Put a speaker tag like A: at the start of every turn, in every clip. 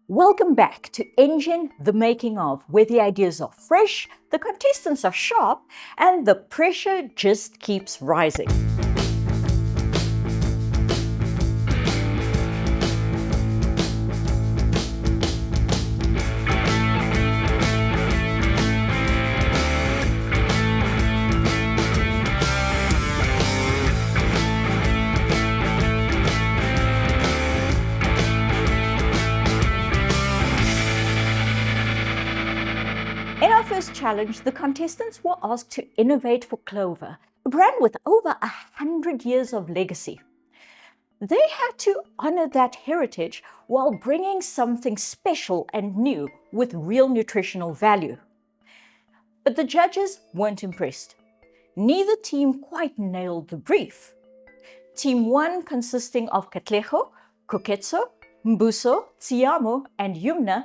A: Welcome back to Engen The Making of, where the ideas are fresh, the contestants are sharp, and the pressure just keeps rising. In our first challenge, the contestants were asked to innovate for Clover, a brand with over 100 years of legacy. They had to honor that heritage while bringing something special and new with real nutritional value. But the judges weren't impressed. Neither team quite nailed the brief. Team 1, consisting of Katlego, Koketso, Mbuso, Tsiamo, and Yumna,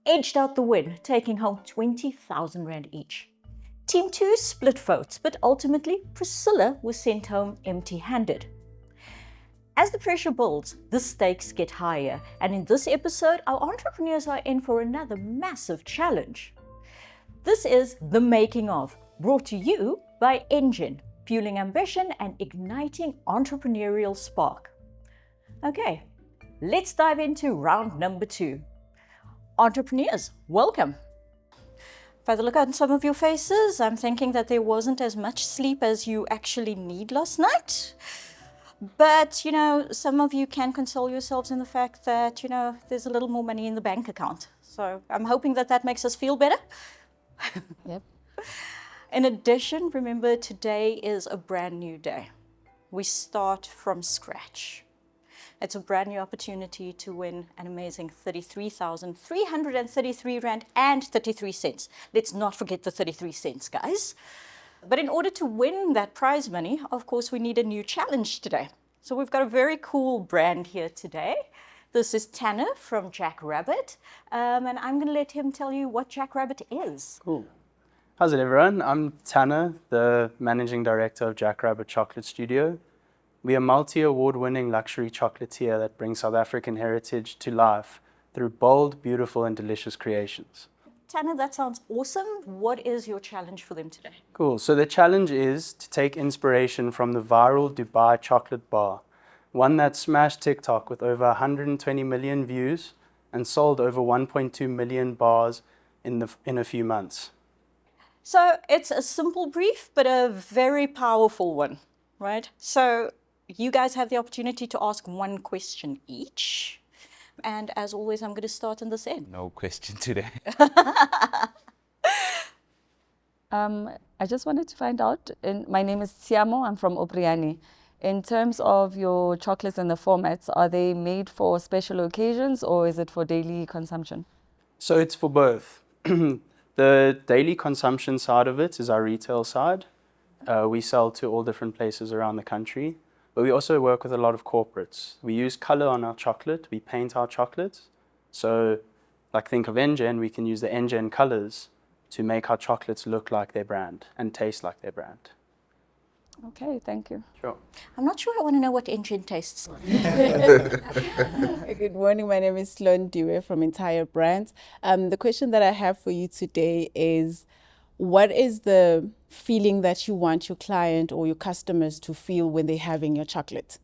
A: edged out the win, taking home 20,000 Rand each. Team 2 split votes, but ultimately Priscilla was sent home empty-handed. As the pressure builds, the stakes get higher, and in this episode, our entrepreneurs are in for another massive challenge. This is The Making of, brought to you by Engen, fueling ambition and igniting entrepreneurial spark. Okay, let's dive into round number 2. Entrepreneurs, welcome. If I look at some of your faces, I'm thinking that there wasn't as much sleep as you actually need last night. But, some of you can console yourselves in the fact that, there's a little more money in the bank account. So I'm hoping that makes us feel better.
B: Yep.
A: In addition, remember, today is a brand new day. We start from scratch. It's a brand new opportunity to win an amazing 33,333 Rand and 33 cents. Let's not forget the 33 cents, guys. But in order to win that prize money, of course, we need a new challenge today. So we've got a very cool brand here today. This is Tanner from Jack Rabbit. And I'm going to let him tell you what Jack Rabbit is.
C: Cool. How's it, everyone? I'm Tanner, the Managing Director of Jack Rabbit Chocolate Studio. We are a multi-award-winning luxury chocolatier that brings South African heritage to life through bold, beautiful, and delicious creations.
A: Tanner, that sounds awesome. What is your challenge for them today?
C: Cool. So the challenge is to take inspiration from the viral Dubai chocolate bar, one that smashed TikTok with over 120 million views and sold over 1.2 million bars in a few months.
A: So it's a simple brief, but a very powerful one, right? So you guys have the opportunity to ask one question each. And as always, I'm going to start on this end.
D: No question today.
B: I just wanted to find out, my name is Tsiamo, I'm from Opriani. In terms of your chocolates and the formats, are they made for special occasions or is it for daily consumption?
C: So it's for both. The daily consumption side of it is our retail side. We sell to all different places around the country, but we also work with a lot of corporates. We use color on our chocolate, we paint our chocolates. So like think of Engen, we can use the Engen colors to make our chocolates look like their brand and taste like their brand.
B: Okay, thank you.
C: Sure.
A: I'm not sure I want to know what Engen tastes like.
E: Good morning, my name is Sloan Dewey from Entire Brands. The question that I have for you today is, what is the feeling that you want your client or your customers to feel when they're having your chocolate?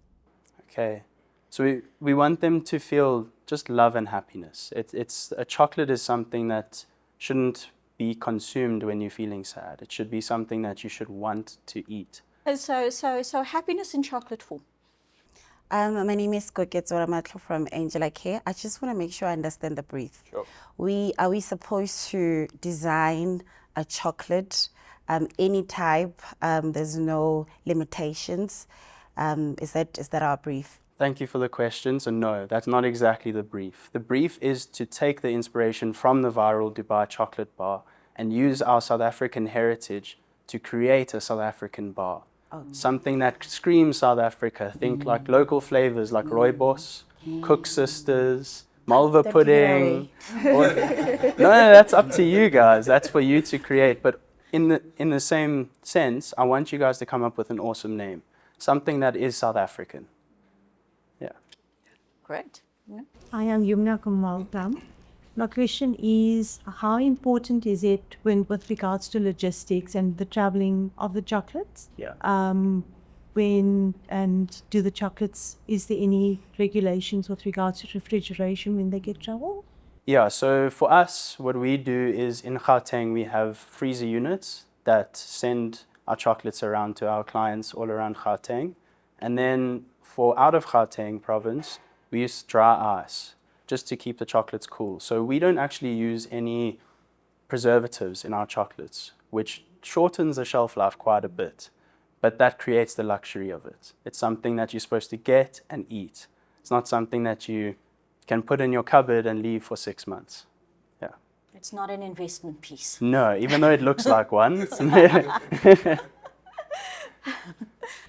C: Okay, so we want them to feel just love and happiness. A chocolate is something that shouldn't be consumed when you're feeling sad. It should be something that you should want to eat.
A: So happiness in chocolate form.
F: My name is Koketso from Angela Care. I just want to make sure I understand the brief.
C: Sure.
F: Are we supposed to design a chocolate, any type? There's no limitations. Is that our brief?
C: Thank you for the question. So no, that's not exactly the brief. The brief is to take the inspiration from the viral Dubai chocolate bar and use our South African heritage to create a South African bar. Something that screams South Africa. Think like local flavors like rooibos, Cook Sisters, Malva pudding. No, that's up to you guys. That's for you to create. But in the same sense, I want you guys to come up with an awesome name. Something that is South African. Yeah.
A: Great.
G: I am Yumna Kamaltam.
D: My question is, how important is it with regards to logistics and the traveling of the chocolates?
C: Yeah.
D: Do the chocolates, is there any regulations with regards to refrigeration when they get traveled?
C: Yeah, so for us, what we do is in Gauteng, we have freezer units that send our chocolates around to our clients all around Gauteng. And then for out of Gauteng province, we use dry ice just to keep the chocolates cool. So we don't actually use any preservatives in our chocolates, which shortens the shelf life quite a bit. But that creates the luxury of it. It's something that you're supposed to get and eat. It's not something that you can put in your cupboard and leave for 6 months. Yeah.
A: It's not an investment piece.
C: No, even though it looks like one.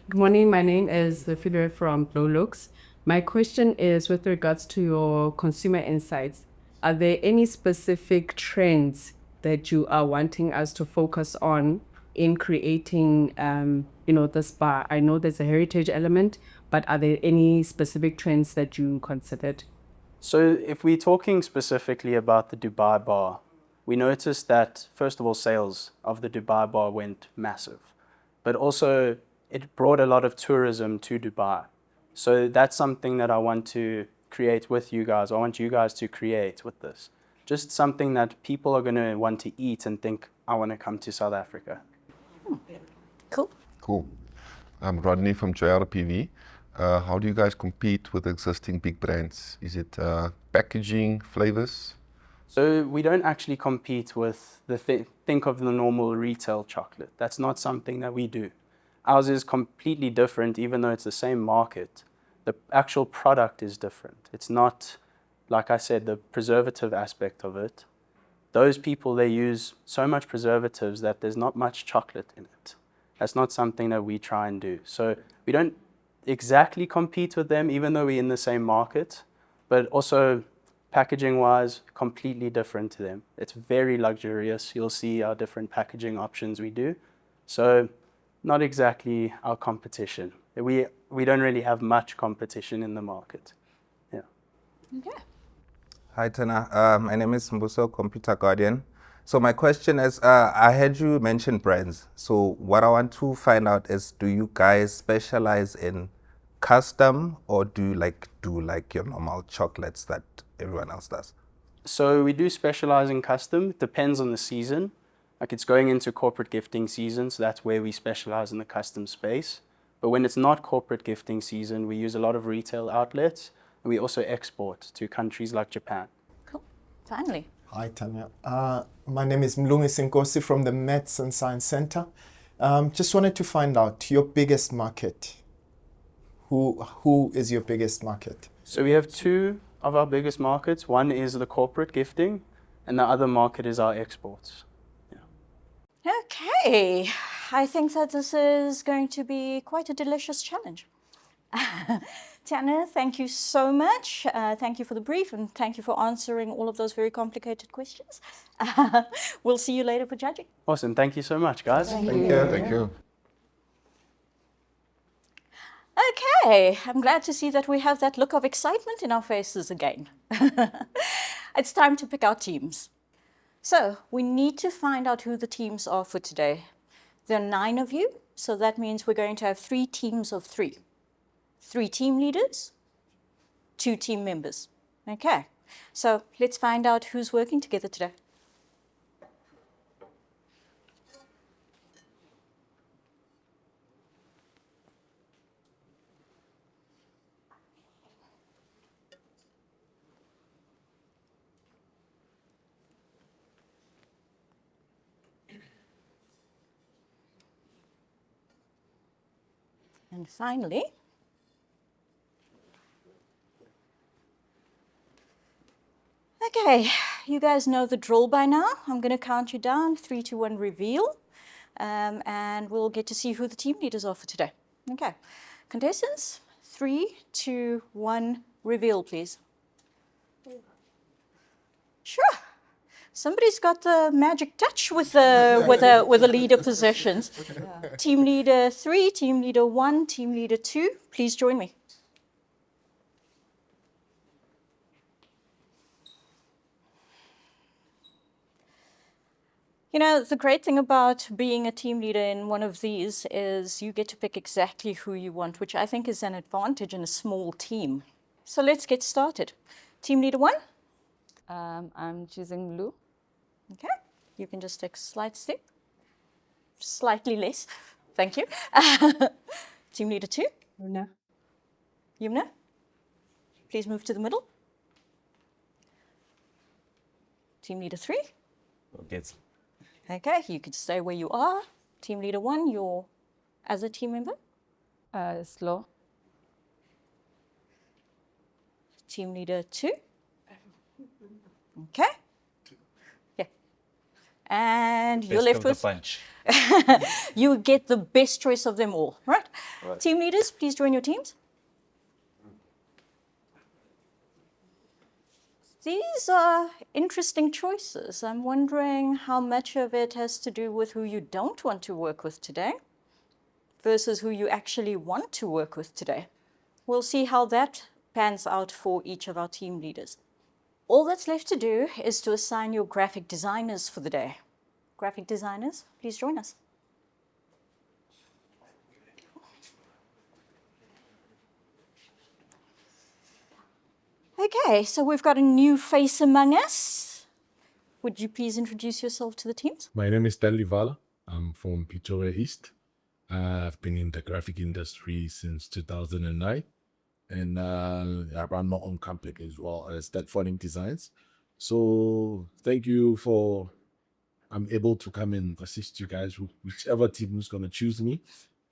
G: Good morning. My name is Fidel from Blue Looks. My question is with regards to your consumer insights. Are there any specific trends that you are wanting us to focus on in creating, this bar? I know there's a heritage element, but are there any specific trends that you considered?
C: So if we're talking specifically about the Dubai bar, we noticed that, first of all, sales of the Dubai bar went massive, but also it brought a lot of tourism to Dubai. So that's something that I want to create with you guys. I want you guys to create with this. Just something that people are going to want to eat and think, I want to come to South Africa.
A: Cool.
H: Cool. I'm Rodney from JRPV. How do you guys compete with existing big brands? Is it packaging, flavors?
C: So we don't actually compete with think of the normal retail chocolate. That's not something that we do. Ours is completely different, even though it's the same market. The actual product is different. It's not, like I said, the preservative aspect of it. Those people, they use so much preservatives that there's not much chocolate in it. That's not something that we try and do. So we don't exactly compete with them, even though we're in the same market, but also packaging-wise, completely different to them. It's very luxurious. You'll see our different packaging options we do. So not exactly our competition. We don't really have much competition in the market. Yeah.
A: Okay.
I: Hi, Tana. My name is Mbuso, Computer Guardian. So my question is, I heard you mention brands. So what I want to find out is, do you guys specialize in custom, or do you do your normal chocolates that everyone else does?
C: So we do specialize in custom. It depends on the season. Like it's going into corporate gifting season, so that's where we specialize in the custom space. But when it's not corporate gifting season, we use a lot of retail outlets, and we also export to countries like Japan.
A: Cool. Finally.
J: Hi, Tanya. My name is Mlungi Sinkosi from the Maths and Science Center. Just wanted to find out your biggest market. Who is your biggest market?
C: So we have two of our biggest markets. One is the corporate gifting, and the other market is our exports. Yeah.
A: Okay. I think that this is going to be quite a delicious challenge. Tiana, thank you so much. Thank you for the brief, and thank you for answering all of those very complicated questions. We'll see you later for judging.
C: Awesome. Thank you so much, guys.
H: Thank you.
A: Okay, I'm glad to see that we have that look of excitement in our faces again. It's time to pick our teams. So we need to find out who the teams are for today. There are 9 of you, so that means we're going to have 3 teams of 3. 3 team leaders, 2 team members. Okay, so let's find out who's working together today. And finally, okay, you guys know the drill by now. I'm going to count you down, 3, 2, 1, reveal, and we'll get to see who the team leaders are for today. Okay, contestants, 3, 2, 1, reveal, please. Sure. Somebody's got the magic touch with the leader positions. Team leader 3, team leader 1, team leader 2, please join me. You know, the great thing about being a team leader in one of these is you get to pick exactly who you want, which I think is an advantage in a small team. So let's get started. Team leader 1.
B: I'm choosing blue.
A: Okay, you can just take a slight step. Slightly less. Thank you. Team leader 2.
G: No.
A: Yumna, please move to the middle. Team leader 3.
K: Okay.
A: Okay, you can stay where you are. Team leader 1, you're as a team member.
B: Slow.
A: Team leader 2. Okay. Yeah. And you're left with
K: punch.
A: you get the best choice of them all, right? Team leaders, please join your teams. These are interesting choices. I'm wondering how much of it has to do with who you don't want to work with today versus who you actually want to work with today. We'll see how that pans out for each of our team leaders. All that's left to do is to assign your graphic designers for the day. Graphic designers, please join us. Okay, so we've got a new face among us. Would you please introduce yourself to the teams?
L: My name is Stanley Vala. I'm from Pretoria East. I've been in the graphic industry since 2009. And I run my own company as well as that Funding Designs. So thank you for I'm able to come and assist you guys, whichever team is going to choose me.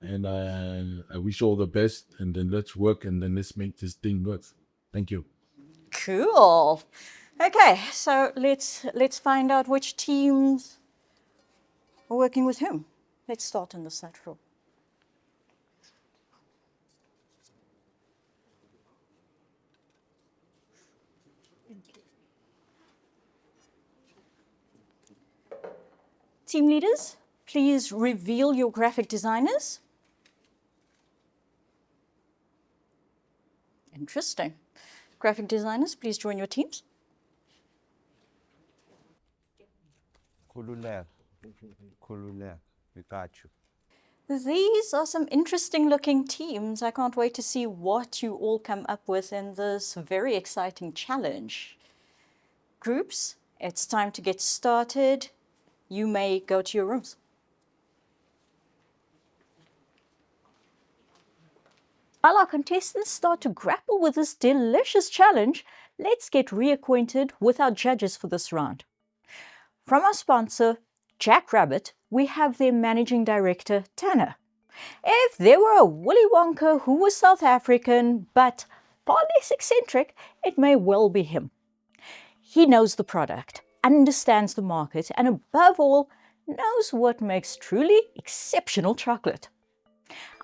L: And I wish you all the best, and then let's work, and then let's make this thing work. Thank you.
A: Cool. Okay, so let's find out which teams are working with whom. Let's start on the side floor. Team leaders, please reveal your graphic designers. Interesting. Graphic designers, please join your teams.
K: Kululek, we got you.
A: These are some interesting looking teams. I can't wait to see what you all come up with in this very exciting challenge. Groups, it's time to get started. You may go to your rooms. While our contestants start to grapple with this delicious challenge, let's get reacquainted with our judges for this round. From our sponsor, Jack Rabbit, we have their managing director, Tanner. If there were a Willy Wonka who was South African, but far less eccentric, it may well be him. He knows the product, understands the market, and above all, knows what makes truly exceptional chocolate.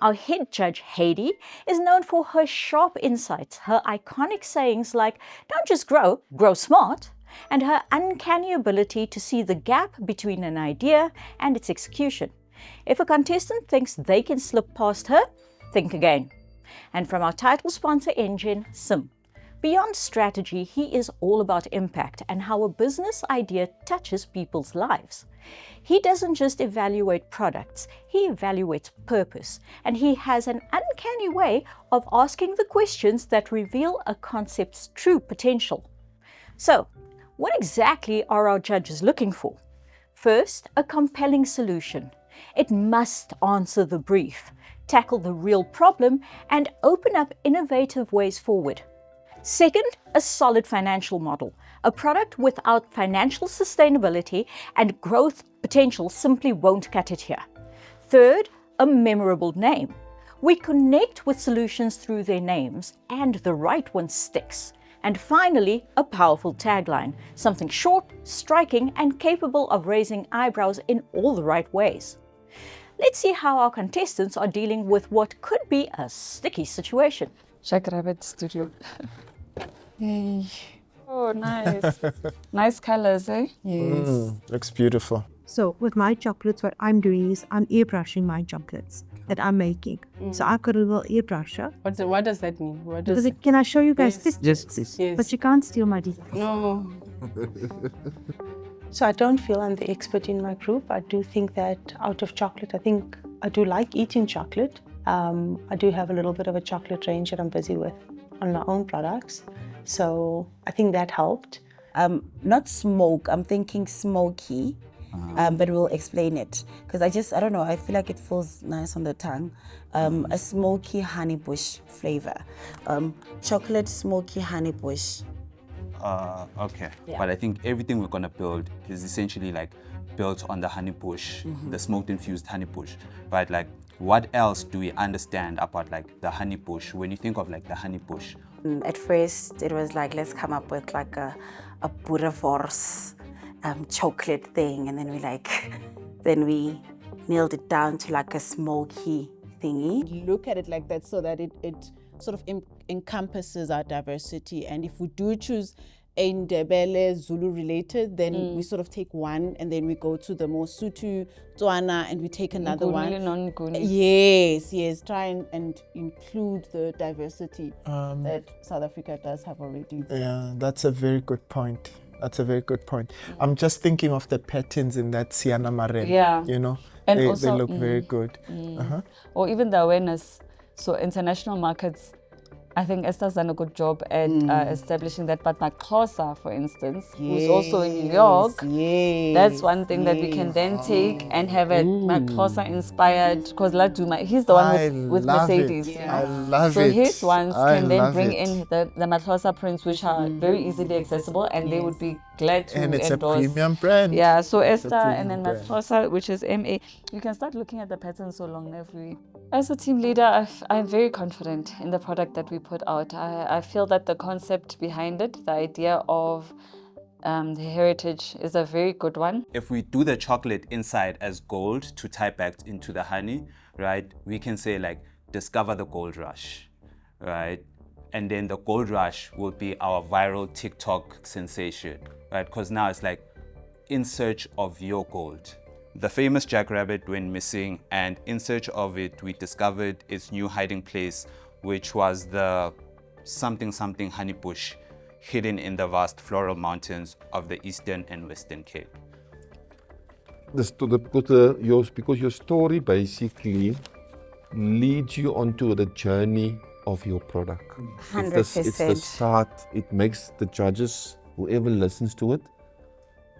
A: Our head judge, Heidi, is known for her sharp insights, her iconic sayings like, "Don't just grow, grow smart," and her uncanny ability to see the gap between an idea and its execution. If a contestant thinks they can slip past her, think again. And from our title sponsor, Engen, Sim. Beyond strategy, he is all about impact and how a business idea touches people's lives. He doesn't just evaluate products, he evaluates purpose, and he has an uncanny way of asking the questions that reveal a concept's true potential. So, what exactly are our judges looking for? First, a compelling solution. It must answer the brief, tackle the real problem, and open up innovative ways forward. Second, a solid financial model. A product without financial sustainability and growth potential simply won't cut it here. Third, a memorable name. We connect with solutions through their names, and the right one sticks. And finally, a powerful tagline, something short, striking, and capable of raising eyebrows in all the right ways. Let's see how our contestants are dealing with what could be a sticky situation.
B: Jack Rabbit Studio. Yay. Oh, nice. Nice colors, eh?
G: Yes.
J: Looks beautiful.
D: So with my chocolates, what I'm doing is I'm airbrushing my chocolates that I'm making. So I've got a little airbrusher.
G: What does that mean? What does
D: Can I show you guys
G: Yes.
D: this?
K: Yes, please.
G: Yes.
D: But you can't steal my design.
G: No.
M: So I don't feel I'm the expert in my group. I do think that out of chocolate, I do like eating chocolate. I do have a little bit of a chocolate range that I'm busy with on my own products. So I think that helped.
F: Not smoke, I'm thinking smoky, but we'll explain it. Because I don't know, I feel like it feels nice on the tongue. A smoky honey bush flavor. Chocolate smoky honey bush.
K: Okay.
F: Yeah.
K: But I think everything we're gonna build is essentially like built on the honey bush, the smoked infused honey bush, right? Like, what else do we understand about like the honey bush when you think of like the honey bush?
F: At first, it was like, let's come up with like a boerewors chocolate thing, and then we nailed it down to like a smoky thingy.
E: Look at it like that so that it sort of encompasses our diversity. And if we do choose a Ndebele Zulu related, then we sort of take one and then we go to the more Sotho, Tswana, and we take another one. Yes, try and include the diversity that South Africa does have already.
J: Yeah, that's a very good point. I'm just thinking of the patterns in that Sienna Maren.
B: Yeah.
J: You know,
B: And
J: they
B: also,
J: look very good.
B: Or even the awareness. So international markets, I think Esther's done a good job at establishing that. But Maxhosa, for instance, who's also in New York, that's one thing that we can then take and have it Maxhosa inspired. Because he's the one with Mercedes.
J: I love
B: so
J: it.
B: his ones
J: I
B: can then
J: love
B: bring
J: it.
B: in the Maxhosa prints, which are very easily accessible, and they would be glad to
J: And it's
B: endorse.
J: a premium brand.
B: Yeah, so
J: It's a
B: Esther and then
J: premium brand.
B: Maxhosa, which is MA. You can start looking at the patterns so long if we. As a team leader, I'm very confident in the product that we put out. I feel that the concept behind it, the idea of the heritage, is a very good one.
K: If we do the chocolate inside as gold to tie back into the honey, right, we can say like, discover the gold rush, right? And then the gold rush will be our viral TikTok sensation, right? Because now it's like, in search of your gold. The famous jackrabbit went missing, and in search of it, we discovered its new hiding place, which was the something honey bush hidden in the vast floral mountains of the Eastern and Western Cape.
H: Because your story basically leads you onto the journey of your product.
F: 100%.
H: It's the start. It makes the judges, whoever listens to it,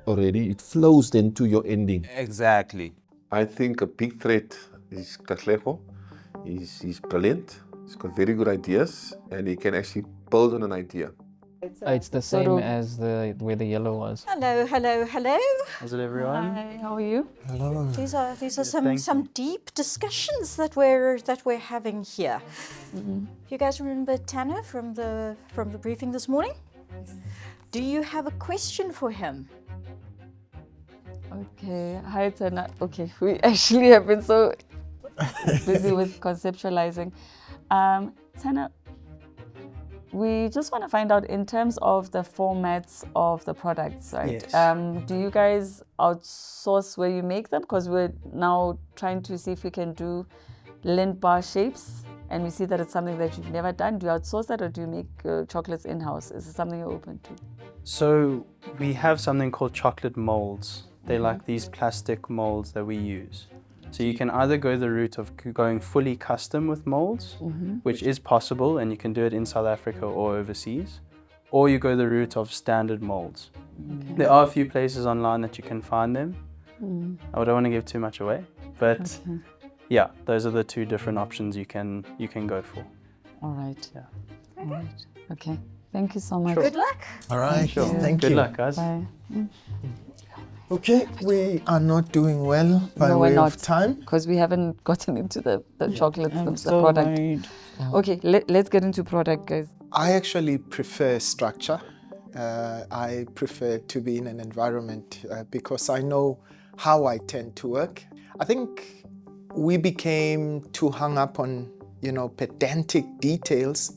H: already, it flows then to your ending.
K: Exactly.
H: I think a big threat is Katlego. He's brilliant. He's got very good ideas, and he can actually build on an idea.
N: It's the same as where the yellow was.
A: Hello.
C: How's it, everyone?
B: Hi, how are you?
J: Hello.
A: These are some deep discussions that we're having here. You guys remember Tanner from the briefing this morning? Do you have a question for him?
B: Okay, hi Tana. Okay, we actually have been so busy with conceptualizing. Tana, we just want to find out in terms of the formats of the products, right?
C: Yes.
B: Do you guys outsource where you make them? Because we're now trying to see if we can do lint bar shapes, and we see that it's something that you've never done. Do you outsource that, or do you make chocolates in-house? Is it something you're open to?
C: So we have something called chocolate molds. They're like these plastic molds that we use. So you can either go the route of going fully custom with molds, which is possible, and you can do it in South Africa or overseas, or you go the route of standard molds. There are a few places online that you can find them. I don't want to give too much away, but yeah, those are the two different options you can go for.
B: All right.
C: Yeah.
B: All right. Okay. Thank you so much.
A: Good luck.
J: All right.
C: Sure.
J: Thank you.
C: Good luck, guys.
B: Bye.
J: Okay, we are not doing well by
B: No,
J: way
B: we're
J: of
B: not,
J: time.
B: because we haven't gotten into the chocolates, the
E: so
B: product.
E: worried.
B: Okay, let's get into product, guys.
J: I actually prefer structure. I prefer to be in an environment because I know how I tend to work. I think we became too hung up on, pedantic details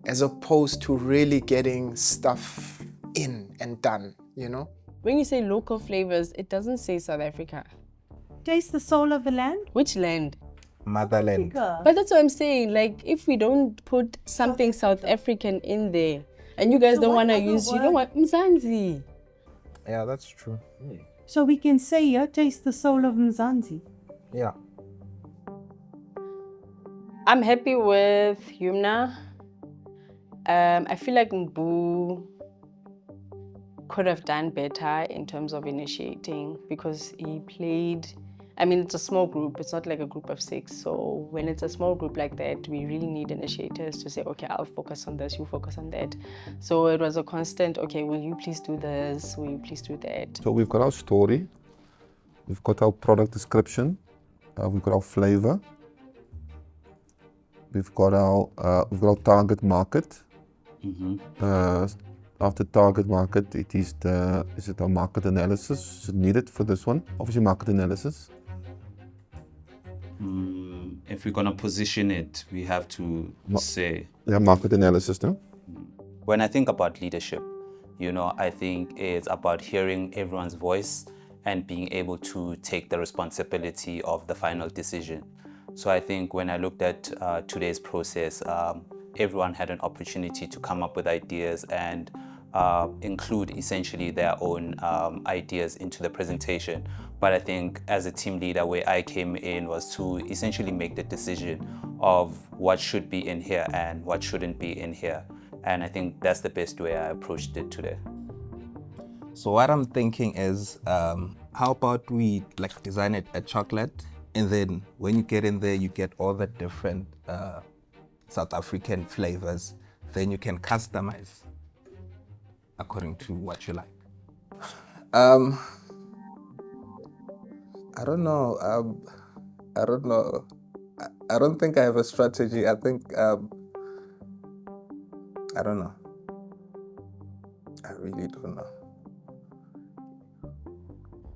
J: as opposed to really getting stuff in and done,
G: When you say local flavors, it doesn't say South Africa.
D: Taste the soul of the land.
G: Which land?
I: Motherland.
G: But that's what I'm saying. Like, if we don't put something South African in there, and you guys don't want to use, you don't want Mzansi.
I: Yeah, that's true.
D: So we can say here, taste the soul of Mzansi.
I: Yeah.
O: I'm happy with Yumna. I feel like Mbu could have done better in terms of initiating because he played, I mean, it's a small group, it's not like a group of 6. So when it's a small group like that, we really need initiators to say, okay, I'll focus on this, you focus on that. So it was a constant, okay, will you please do this? Will you please do that?
H: So we've got our story, we've got our product description, we've got our flavor, we've got our target market. After target market, is it our market analysis? Is it needed for this one? Obviously market analysis.
K: If we're gonna position it, we have to say.
H: Yeah, market analysis, no?
K: When I think about leadership, I think it's about hearing everyone's voice and being able to take the responsibility of the final decision. So I think when I looked at today's process, everyone had an opportunity to come up with ideas and include essentially their own ideas into the presentation. But I think as a team leader, where I came in was to essentially make the decision of what should be in here and what shouldn't be in here. And I think that's the best way I approached it today.
I: So what I'm thinking is, how about we design it a chocolate, and then when you get in there, you get all the different South African flavors. Then you can customize according to what you like. I don't know. I don't know. I don't think I have a strategy. I think I don't know. I really don't know.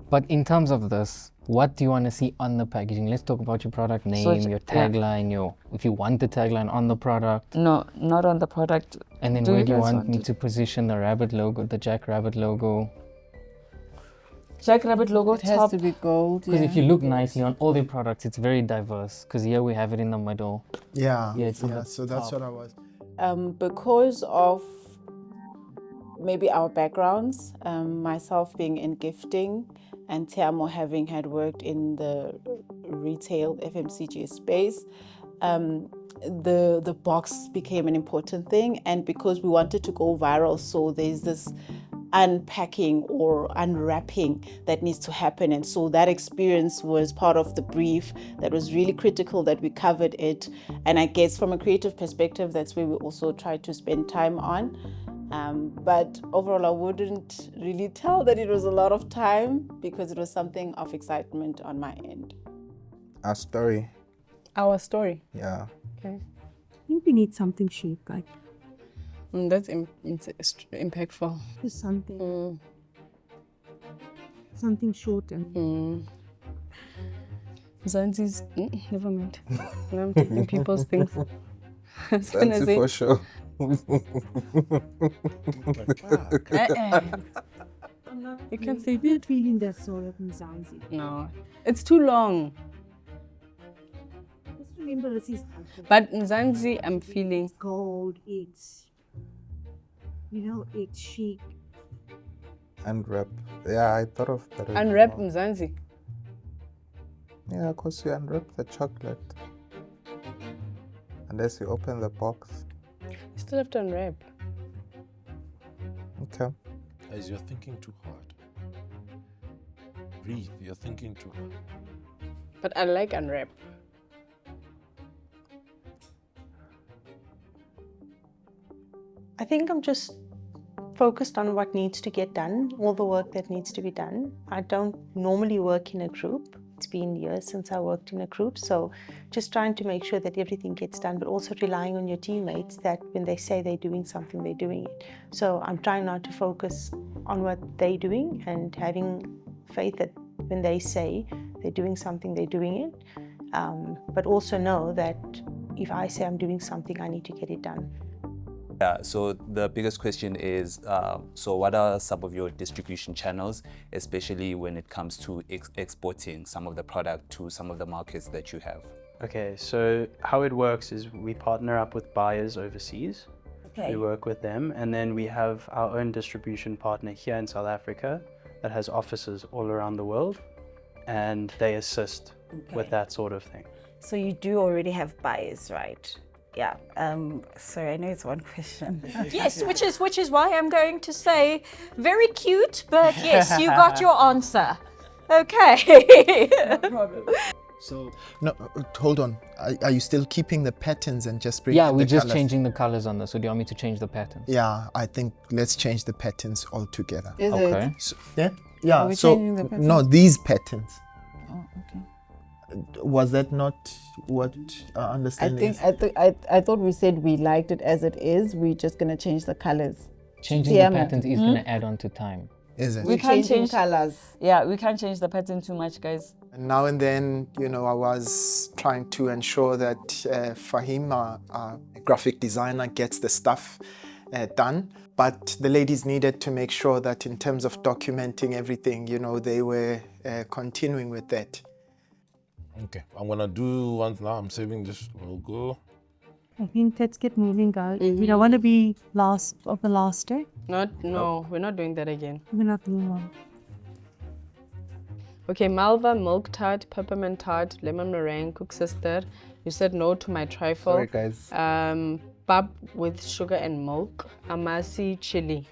N: But in terms of this, what do you want to see on the packaging? Let's talk about your product name, your tagline, if you want the tagline on the product.
B: No, not on the product.
N: And then where do you want me to position the rabbit logo, the Jack Rabbit logo?
B: Jack Rabbit logo
E: It has
B: top.
E: to be gold.
N: Because if you look nicely on all the products, it's very diverse. Because here we have it in the middle.
J: Yeah,
N: it's on the
J: so that's
N: top.
J: what I was.
E: Because of maybe our backgrounds, myself being in gifting and Tiamo having had worked in the retail FMCG space, the box became an important thing. And because we wanted to go viral, so there's this unpacking or unwrapping that needs to happen. And so that experience was part of the brief that was really critical that we covered it. And I guess from a creative perspective, that's where we also tried to spend time on. But overall, I wouldn't really tell that it was a lot of time because it was something of excitement on my end.
I: Our story.
O: Our story.
I: Yeah.
O: Okay.
D: I think we need something short, like
O: That's impactful.
D: just something, something short and.
O: Zanzi's, never mind. I'm taking people's things.
I: Zanzi for sure.
O: You can say
D: We're feeling that sort of Mzansi.
O: no. It's too long.
D: Just remember this is
O: But Mzansi, I'm feeling.
D: gold, it's, it's chic.
I: Unwrap. Yeah, I thought of that. as
O: Unwrap
I: well.
O: Mzansi.
I: Yeah, because you unwrap the chocolate. Unless you open the box.
O: You still have to unwrap.
I: Okay.
L: As you're thinking too hard. Breathe, you're thinking too hard.
O: But I like unwrap.
M: I think I'm just focused on what needs to get done, all the work that needs to be done. I don't normally work in a group. It's been years since I worked in a group, so just trying to make sure that everything gets done, but also relying on your teammates that when they say they're doing something, they're doing it. So I'm trying not to focus on what they're doing and having faith that when they say they're doing something, they're doing it. But also know that if I say I'm doing something, I need to get it done.
K: Yeah, so the biggest question is, so what are some of your distribution channels, especially when it comes to exporting some of the product to some of the markets that you have?
C: Okay, so how it works is we partner up with buyers overseas.
F: Okay.
C: We work with them, and then we have our own distribution partner here in South Africa, that has offices all around the world, and they assist with that sort of thing.
F: So you do already have buyers, right? Yeah. Sorry, I know it's one question.
A: Yes, which is why I'm going to say very cute, but yes, you got your answer. Okay.
F: No problem.
J: So no, hold on. Are you still keeping the patterns and just bringing?
N: Yeah, we're
J: the
N: just
J: colors?
N: changing the colors on this. So do you want me to change the patterns?
J: Yeah, I think let's change the patterns altogether.
F: Is
N: Okay.
F: it?
J: So, yeah, yeah.
F: Are we
J: So
F: changing the patterns?
J: no, these patterns.
F: Oh, okay.
J: Was that not what our understanding is?
E: I thought we said we liked it as it is. We're just gonna change the colors.
N: Changing the patterns is going to add on to time.
J: Is it?
B: We can't change
E: colors.
B: Yeah, we can't change the pattern too much, guys.
J: And now and then, you know, I was trying to ensure that Fahim, our graphic designer, gets the stuff done. But the ladies needed to make sure that in terms of documenting everything, you know, they were continuing with that.
L: Okay, I'm gonna do one now. I'm saving this logo.
D: I think let's get moving, guys. We don't want to be last of the last day.
O: No, we're not doing that again.
D: We're not doing one.
O: Okay, Malva, milk tart, peppermint tart, lemon meringue, cook sister. You said no to my trifle.
I: Sorry, guys.
O: Bab with sugar and milk. Amasi chili.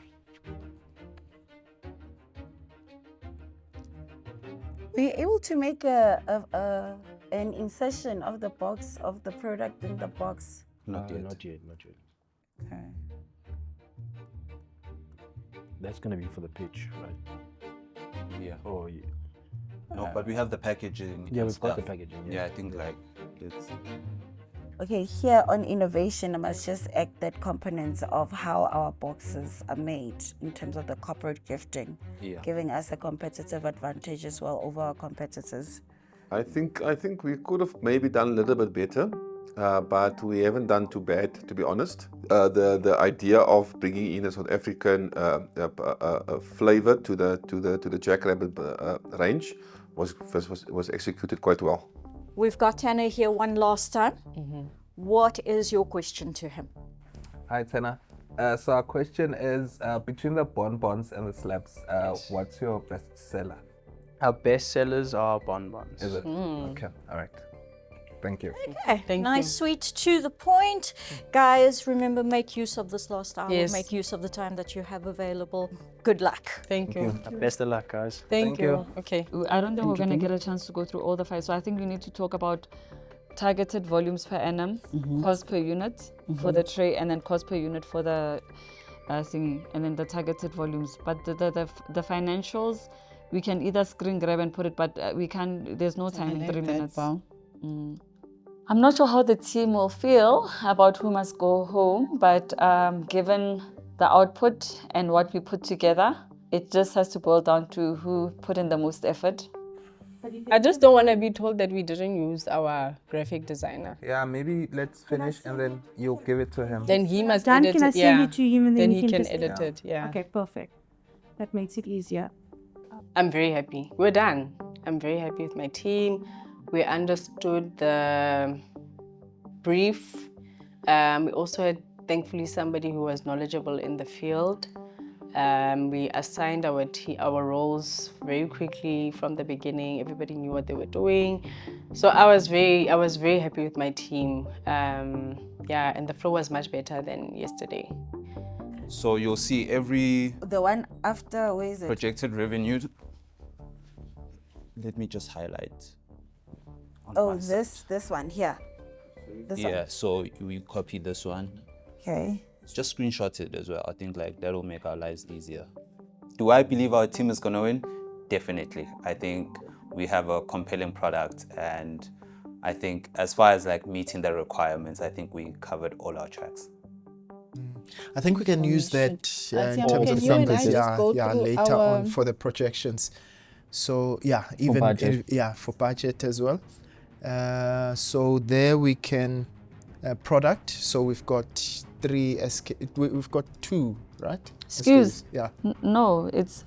F: Were you able to make an insertion of the box of the product in the box?
P: Not yet.
F: Okay.
P: That's gonna be for the pitch, right?
K: Yeah.
P: Oh, yeah.
K: No, but we have the packaging.
P: Yeah,
K: and
P: we've got
K: stuff.
P: the packaging.
K: Yeah, I think like it's.
F: Okay, here on innovation, I must just add that components of how our boxes are made in terms of the corporate gifting, giving us a competitive advantage as well over our competitors.
H: I think we could have maybe done a little bit better, but we haven't done too bad, to be honest. The idea of bringing in a South African flavor to the Jackrabbit range was executed quite well.
A: We've got Tanner here one last time. What is your question to him?
I: Hi, Tana. So our question is, between the bonbons and the slabs, what's your best seller?
C: Our best sellers are bonbons.
I: Is it? Okay, all right. Thank you.
A: Okay, nice, sweet, to the point. Guys, remember, make use of this last hour.
O: Yes.
A: Make use of the time that you have available. Good luck.
O: Thank you.
C: Best of luck, guys.
O: Thank you. Okay.
B: I don't think we're going to get a chance to go through all the 5. So I think we need to talk about targeted volumes per annum, cost per unit for the tray, and then cost per unit for the thingy, and then the targeted volumes. But the financials, we can either screen grab and put it, but we can. There's no time in 3 minutes. I'm not sure how the team will feel about who must go home, but given the output and what we put together, it just has to boil down to who put in the most effort.
O: I just don't want to be told that we didn't use our graphic designer.
I: Yeah, maybe let's finish and then you'll give it to him.
O: Then he must
D: Dan,
O: edit
D: can I
O: it.
D: send
O: Yeah.
D: it to him and then
O: he can
D: just
O: edit it. Yeah.
D: Okay, perfect. That makes it easier.
O: I'm very happy. We're done. I'm very happy with my team. We understood the brief. We also had, thankfully, somebody who was knowledgeable in the field. We assigned our roles very quickly from the beginning. Everybody knew what they were doing. So I was very happy with my team. Yeah, and the flow was much better than yesterday.
K: So you'll see every
F: The one after, where is it?
K: projected revenue. Let me just highlight.
F: Oh, this one here. This
K: Yeah,
F: one.
K: so we copy this one.
F: Okay.
K: Just screenshot it as well. I think like that'll make our lives easier. Do I believe our team is gonna win? Definitely. I think we have a compelling product, and I think as far as like meeting the requirements, I think we covered all our tracks.
J: I think we can use that in terms of
E: you and I
J: numbers,
E: just go through
J: later
E: our-
J: on for the projections. So yeah, even
N: budget.
J: for budget as well. So there we can product. So we've got 3 SK. We've got 2, right?
B: Excuse.
J: SKUs. Yeah.
B: No, it's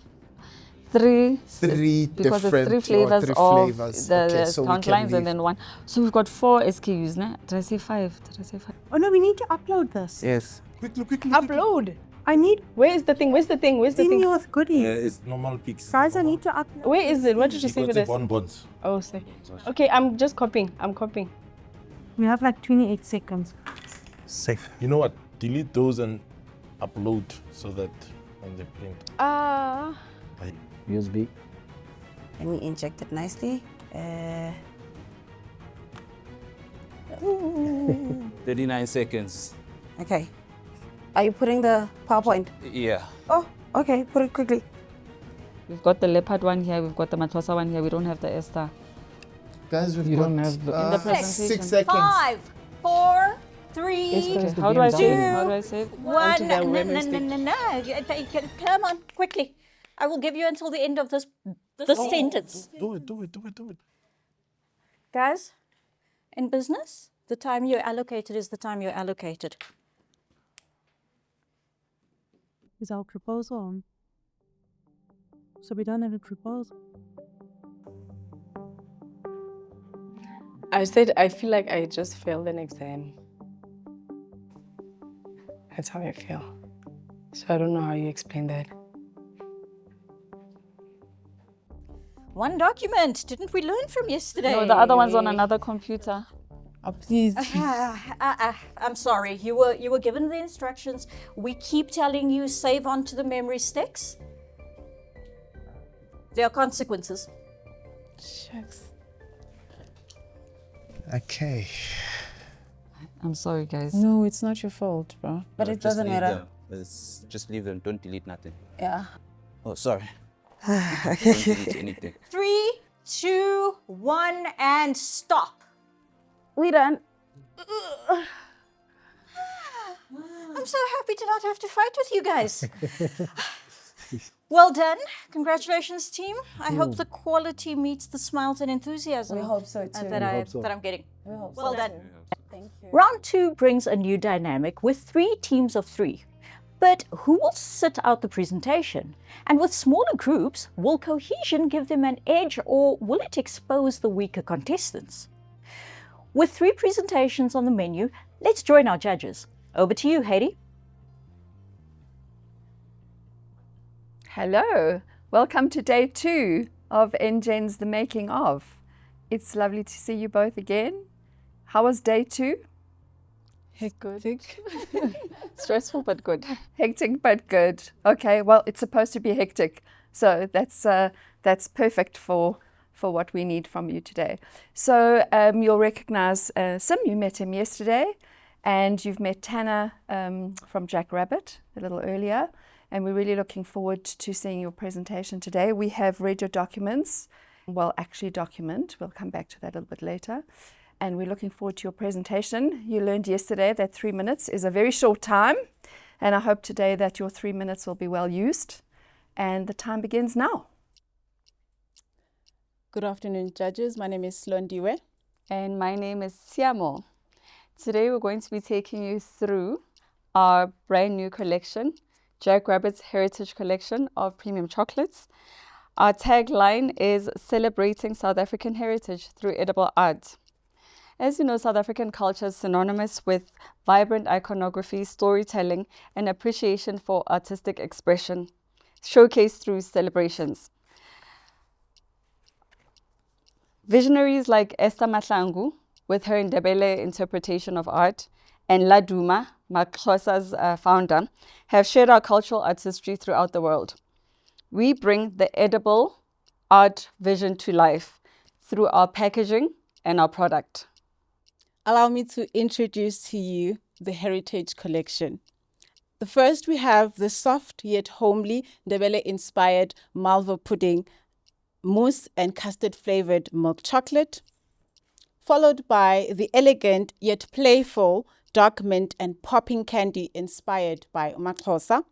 B: 3.
J: 3
B: because
J: different
B: it's 3 flavors
J: or 3
B: of
J: flavors.
B: the
J: Okay, so we
B: count
J: can
B: lines
J: leave.
B: and then 1. So we've got 4 SKUs, ne? Did I say 5?
D: Oh no, we need to upload this.
I: Yes.
J: Quickly.
O: Upload.
D: I need.
O: Where is the thing? Where's the thing? Where's the thing?
D: Senior goodie.
L: It's normal pics.
D: Guys, I need to up.
O: Where is it? What did you say
L: Got
O: with
L: the
O: this?
L: bonbons.
O: Oh, say. Okay, I'm just copying. I'm copying.
D: We have like 28 seconds.
P: Safe.
L: You know what? Delete those and upload so that when they print.
P: USB.
F: Let me inject it nicely.
K: 39 seconds.
F: Okay. Are you putting the PowerPoint?
K: Yeah.
F: Oh, okay. Put it quickly.
B: We've got the leopard one here. We've got the Mathosa one here. We don't have the Esther.
J: Guys, we've
N: You
J: got
N: don't have the-
B: In the presentation.
J: 6 seconds.
A: 5, 4, 3,
B: Okay, how do I save? How do I save?
A: 1.
O: the
A: No,
O: women's
A: Come on, quickly. I will give you until the end of this sentence.
L: Do it.
A: Guys, in business, the time you're allocated is the time you're allocated.
D: Is our proposal on? So we don't have a proposal.
O: I said I feel like I just failed an exam. That's how I feel. So I don't know how you explain that.
A: One document. Didn't we learn from yesterday?
B: No, the other one's on another computer.
E: Oh, please.
A: I'm sorry. You were given the instructions. We keep telling you save onto the memory sticks. There are consequences.
O: Shucks.
J: Okay.
B: I'm sorry, guys.
E: No, it's not your fault, bro.
F: But it doesn't matter.
K: Just leave them. Don't delete nothing.
F: Yeah.
K: Oh, sorry. Don't delete anything.
A: 3, 2, 1, and stop.
F: We done.
A: I'm so happy to not have to fight with you guys. Well done. Congratulations, team. I hope the quality meets the smiles and enthusiasm
F: We hope so too.
A: that I'm getting.
F: We hope
A: Well
F: so
A: done.
F: too. Thank you.
A: Round 2 brings a new dynamic with 3 teams of 3. But who will sit out the presentation? And with smaller groups, will cohesion give them an edge or will it expose the weaker contestants? With 3 presentations on the menu, let's join our judges. Over to you, Heidi.
Q: Hello, welcome to day 2 of Engen's The Making of. It's lovely to see you both again. How was day 2?
O: Hectic. Stressful but good.
Q: Hectic but good. Okay, well, it's supposed to be hectic, so that's perfect for what we need from you today. So you'll recognize Sim. You met him yesterday, and you've met Tanner from Jack Rabbit a little earlier, and we're really looking forward to seeing your presentation today. We have read your documents, well, actually document. We'll come back to that a little bit later. And we're looking forward to your presentation. You learned yesterday that 3 minutes is a very short time, and I hope today that your 3 minutes will be well used. And the time begins now.
E: Good afternoon, judges. My name is Slondiwe.
B: And my name is Siamo. Today we're going to be taking you through our brand new collection, Jack Rabbit's Heritage Collection of Premium Chocolates. Our tagline is Celebrating South African Heritage Through Edible Art. As you know, South African culture is synonymous with vibrant iconography, storytelling, and appreciation for artistic expression, showcased through celebrations. Visionaries like Esther Mahlangu, with her Ndebele interpretation of art, and Laduma, Maxhosa's founder, have shared our cultural artistry throughout the world. We bring the edible art vision to life through our packaging and our product.
E: Allow me to introduce to you the Heritage Collection. The first we have the soft yet homely Ndebele-inspired Malva pudding, mousse and custard-flavored milk chocolate, followed by the elegant yet playful dark mint and popping candy inspired by Maxhosa.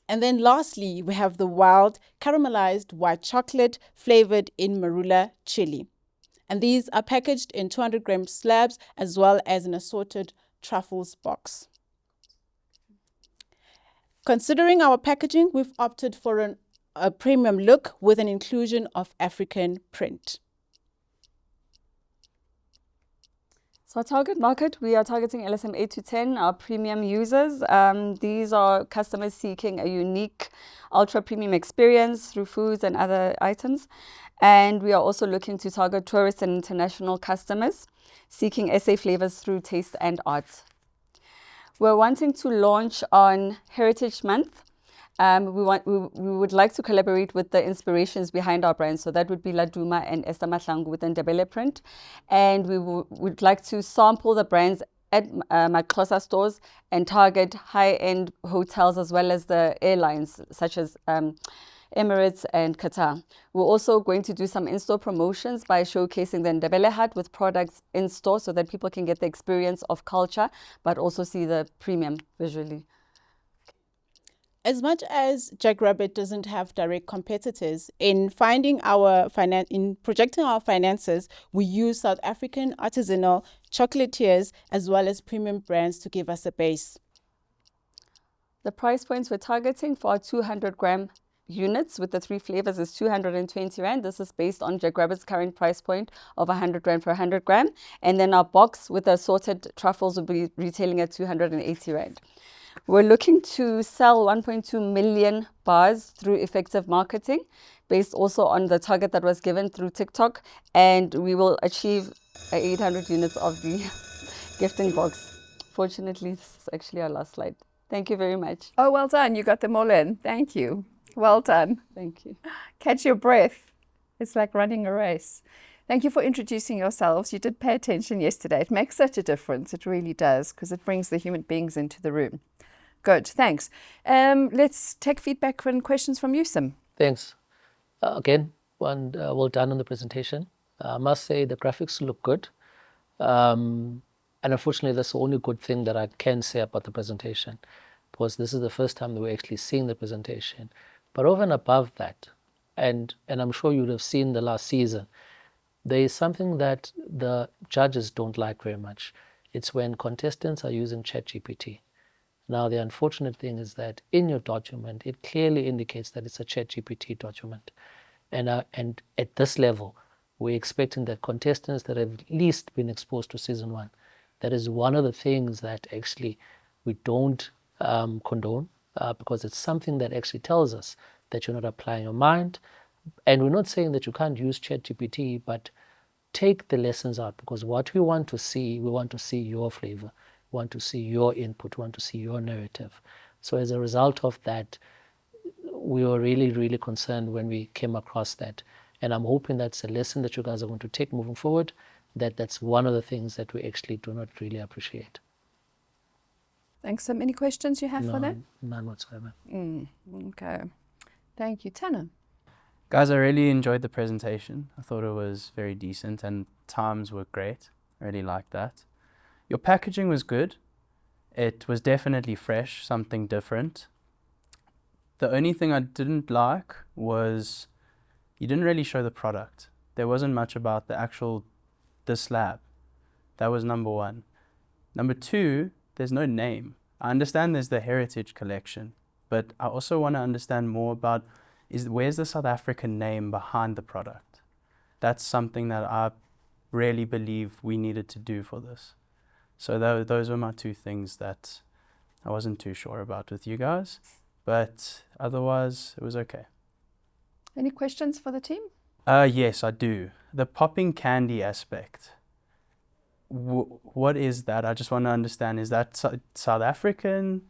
E: And then lastly, we have the wild caramelized white chocolate flavored in marula chili. And these are packaged in 200-gram slabs as well as an assorted truffles box. Considering our packaging, we've opted for a premium look with an inclusion of African print.
B: So our target market, we are targeting LSM 8 to 10, our premium users. These are customers seeking a unique ultra premium experience through foods and other items. And we are also looking to target tourist and international customers seeking SA flavors through taste and art. We're wanting to launch on Heritage Month. We would like to collaborate with the inspirations behind our brand. So that would be Laduma and Esther Mahlangu with Ndebele print. And we would like to sample the brands at Maxhosa stores and target high-end hotels as well as the airlines such as Emirates and Qatar. We're also going to do some in-store promotions by showcasing the Ndebele hat with products in store so that people can get the experience of culture but also see the premium visually.
E: As much as Jackrabbit doesn't have direct competitors, in projecting our finances, we use South African artisanal chocolatiers as well as premium brands to give us a base.
B: The price points we're targeting for our 200-gram units with the 3 flavors is 220 Rand. This is based on Jackrabbit's current price point of 100 Rand per 100 gram. And then our box with the assorted truffles will be retailing at 280 Rand. We're looking to sell 1.2 million bars through effective marketing, based also on the target that was given through TikTok, and we will achieve 800 units of the gifting box. Fortunately, this is actually our last slide. Thank you very much.
Q: Oh, well done. You got them all in. Thank you. Well done.
B: Thank you.
Q: Catch your breath. It's like running a race. Thank you for introducing yourselves. You did pay attention yesterday. It makes such a difference. It really does, because it brings the human beings into the room. Good, thanks. Let's take feedback and questions from you, Sim.
R: Thanks. Again, well done on the presentation. I must say the graphics look good. And unfortunately, that's the only good thing that I can say about the presentation, because this is the first time that we're actually seeing the presentation. But over and above that, and I'm sure you would have seen the last season, there is something that the judges don't like very much. It's when contestants are using ChatGPT. Now, the unfortunate thing is that in your document, it clearly indicates that it's a ChatGPT document. And at this level, we're expecting that contestants that have at least been exposed to season 1, that is one of the things that actually we don't condone, because it's something that actually tells us that you're not applying your mind. And we're not saying that you can't use ChatGPT, but take the lessons out, because what we want to see your flavor. We want to see your input, we want to see your narrative. So as a result of that, we were really, really concerned when we came across that. And I'm hoping that's a lesson that you guys are going to take moving forward, that's one of the things that we actually do not really appreciate.
Q: Thanks. So any questions you have for them?
R: None whatsoever.
Q: Okay. Thank you. Tanner.
C: Guys, I really enjoyed the presentation. I thought it was very decent and times were great. I really liked that. Your packaging was good. It was definitely fresh, something different. The only thing I didn't like was you didn't really show the product. There wasn't much about the slab. That was number 1. Number 2, there's no name. I understand there's the Heritage Collection, but I also want to understand more about where's the South African name behind the product. That's something that I really believe we needed to do for this. So those were my 2 things that I wasn't too sure about with you guys, but otherwise it was okay.
Q: Any questions for the team?
C: Yes, I do. The popping candy aspect. What is that? I just want to understand. Is that South African?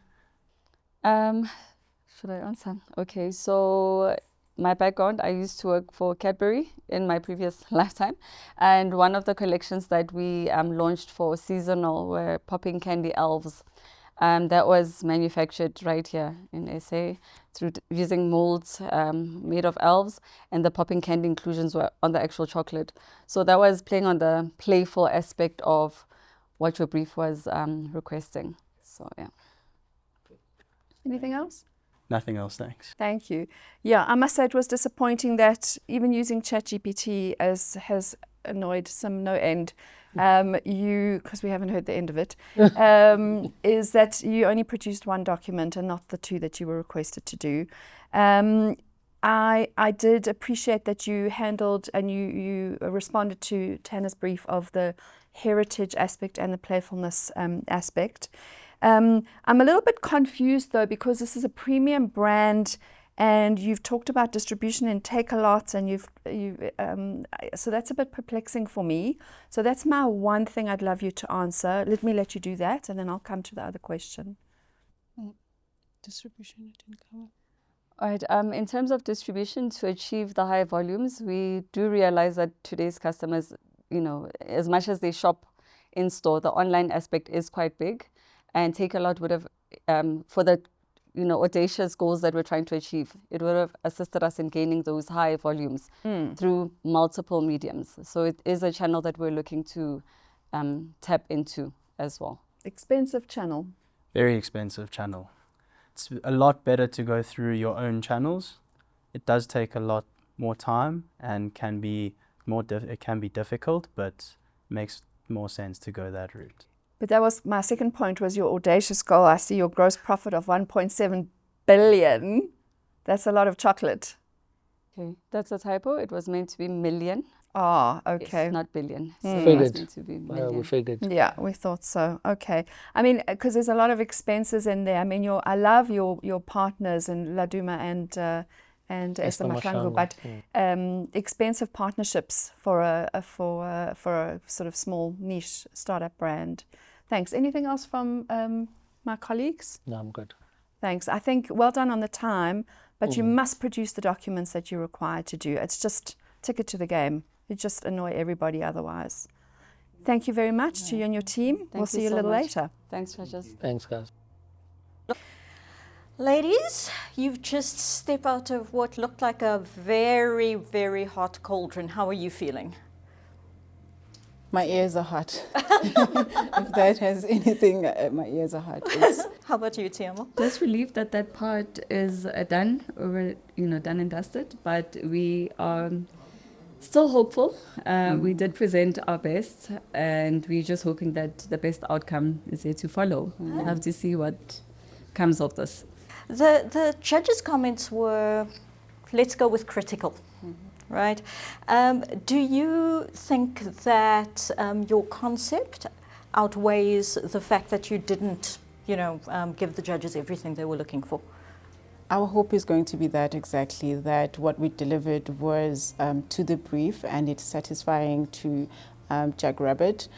B: Should I answer? Okay, so my background, I used to work for Cadbury in my previous lifetime. And one of the collections that we launched for seasonal were popping candy elves. That was manufactured right here in SA through using molds made of elves, and the popping candy inclusions were on the actual chocolate. So that was playing on the playful aspect of what your brief was requesting. So yeah.
Q: Anything else?
C: Nothing else, thanks.
Q: Thank you. Yeah, I must say it was disappointing that even using ChatGPT has annoyed some no end. Because we haven't heard the end of it, is that you only produced 1 document and not the 2 that you were requested to do. I did appreciate that you handled and you responded to Tanner's brief of the heritage aspect and the playfulness aspect. I'm a little bit confused though, because this is a premium brand and you've talked about distribution in Take-A-Lot, and so that's a bit perplexing for me. So that's my one thing I'd love you to answer. Let me let you do that, and then I'll come to the other question.
O: Distribution, I didn't cover.
B: All right. In terms of distribution, to achieve the high volumes, we do realize that today's customers, as much as they shop in store, the online aspect is quite big, and Take-A-Lot would have, for the audacious goals that we're trying to achieve, it would have assisted us in gaining those high volumes through multiple mediums. So it is a channel that we're looking to tap into as well.
Q: Expensive channel.
C: Very expensive channel. It's a lot better to go through your own channels. It does take a lot more time and it can be difficult, but makes more sense to go that route.
Q: But that was my second point, was your audacious goal. I see your gross profit of 1.7 billion. That's a lot of chocolate.
B: Okay, that's a typo. It was meant to be million.
Q: Ah, okay.
B: Yes, not billion. So
R: Figured.
B: it was meant to be million.
R: We figured.
Q: Yeah, we thought so. Okay. I mean, because there's a lot of expenses in there. I mean, I love your partners in Laduma and Esther Mahlangu, but expensive partnerships for a sort of small niche startup brand. Thanks. Anything else from my colleagues?
R: No, I'm good.
Q: Thanks. I think well done on the time, but you must produce the documents that you're required to do. It's just ticket to the game. You just annoy everybody otherwise. Thank you very much to you and your team. We'll see you a little later.
B: Thanks, judges.
R: Thanks, guys.
A: Ladies, you've just stepped out of what looked like a very, very hot cauldron. How are you feeling?
E: My ears are hot. If that has anything, my ears are hot.
A: How about you, Tiamo?
B: Just relieved that that part is done, or done and dusted, but we are still hopeful. We did present our best, and we're just hoping that the best outcome is here to follow. We'll have to see what comes of this.
A: The judges' comments were, let's go with critical, right? Do you think that your concept outweighs the fact that you didn't, give the judges everything they were looking for?
E: Our hope is going to be that exactly, that what we delivered was to the brief and it's satisfying to Jackrabbit,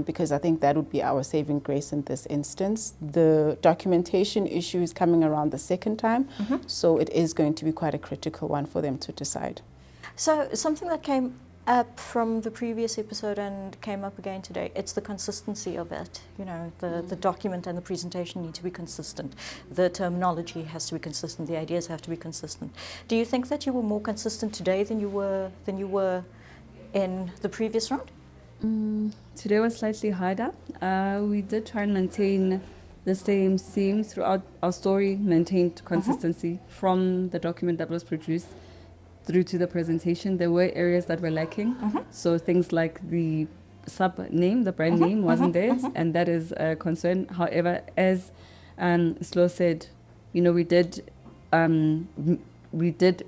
E: because I think that would be our saving grace in this instance. The documentation issue is coming around the second time, so it is going to be quite a critical one for them to decide.
A: So something that came up from the previous episode and came up again today, it's the consistency of it. The document and the presentation need to be consistent. The terminology has to be consistent. The ideas have to be consistent. Do you think that you were more consistent today than you were in the previous round?
B: Today was slightly harder. We did try and maintain the same theme throughout our story, maintained consistency from the document that was produced through to the presentation. There were areas that were lacking. So things like the sub-name, the brand name wasn't there, and that is a concern. However, as Slo said, we did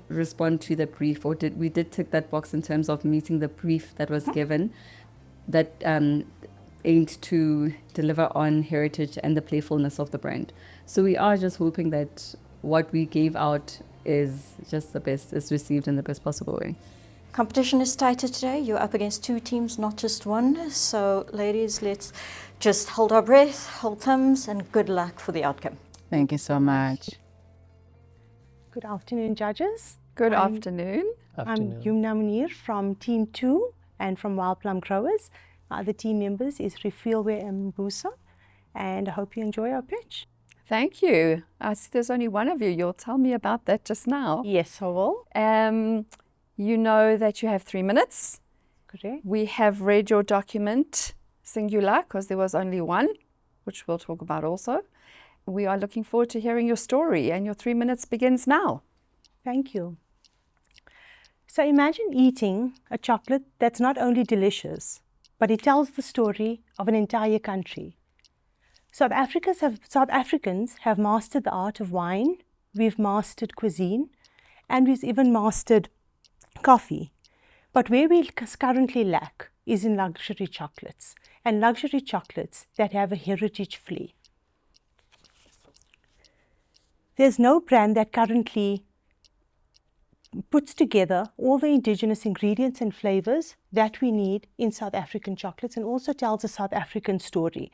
B: respond to the brief, or we did tick that box in terms of meeting the brief that was given, that aimed to deliver on heritage and the playfulness of the brand. So we are just hoping that what we gave out is just the best, is received in the best possible way.
A: Competition is tighter today. You're up against two teams, not just one. So ladies, let's just hold our breath, hold thumbs, and good luck for the outcome.
E: Thank you so much.
M: Good afternoon, judges.
Q: Good afternoon.
M: I'm Yumna Munir from Team 2 and from Wild Plum Growers. My other team members is Refilwe and Mbuso, and I hope you enjoy our pitch.
Q: Thank you. I see there's only one of you. You'll tell me about that just now.
M: Yes, I will.
Q: You know that you have 3 minutes.
M: Correct.
Q: We have read your document, singular, because there was only one, which we'll talk about also. We are looking forward to hearing your story, and your 3 minutes begins now.
M: Thank you. So imagine eating a chocolate that's not only delicious, but it tells the story of an entire country. South Africans have mastered the art of wine, we've mastered cuisine, and we've even mastered coffee. But where we currently lack is in luxury chocolates. and luxury chocolates that have a heritage flair. There's no brand that currently puts together all the indigenous ingredients and flavors that we need in South African chocolates and also tells a South African story.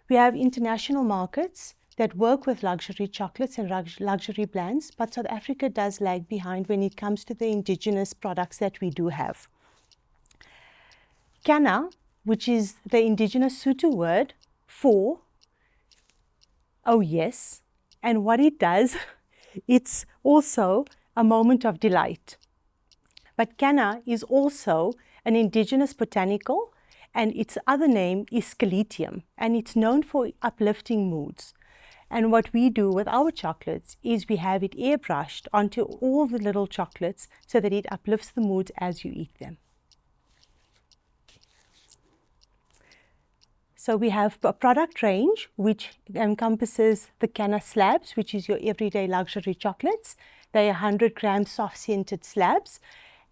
M: We have international markets that work with luxury chocolates and luxury blends, but South Africa does lag behind when it comes to the indigenous products that we do have. Kana, which is the indigenous Sotho word for oh yes, and what it does, it's also a moment of delight. But Kana is also an indigenous botanical, and its other name is Scaletium, and it's known for uplifting moods. And what we do with our chocolates is we have it airbrushed onto all the little chocolates so that it uplifts the moods as you eat them. So we have a product range which encompasses the Kana slabs, which is your everyday luxury chocolates. They are 100 gram soft scented slabs,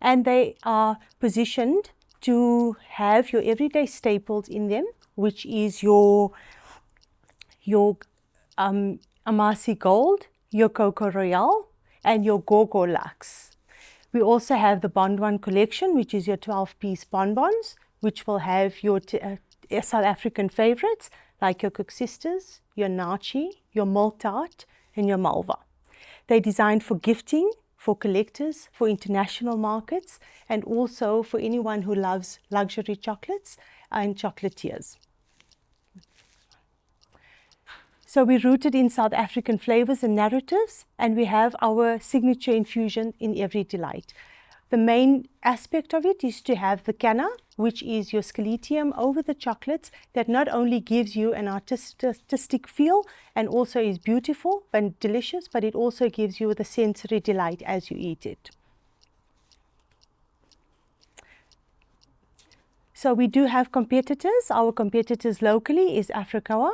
M: and they are positioned to have your everyday staples in them, which is your Amasi Gold, your Coco Royale, and your Gogo Lux. We also have the Bonbon collection, which is your 12-piece bonbons, which will have your South African favorites like your Cook Sisters, your Nachi, your Milk Tart, and your Malva. They're designed for gifting, for collectors, for international markets, and also for anyone who loves luxury chocolates and chocolatiers. So we're rooted in South African flavors and narratives, and we have our signature infusion in every delight. The main aspect of it is to have the Kana, which is your Scaletium over the chocolates that not only gives you an artistic feel and also is beautiful and delicious, but it also gives you the sensory delight as you eat it. So we do have competitors. Our competitors locally is Afrikawa.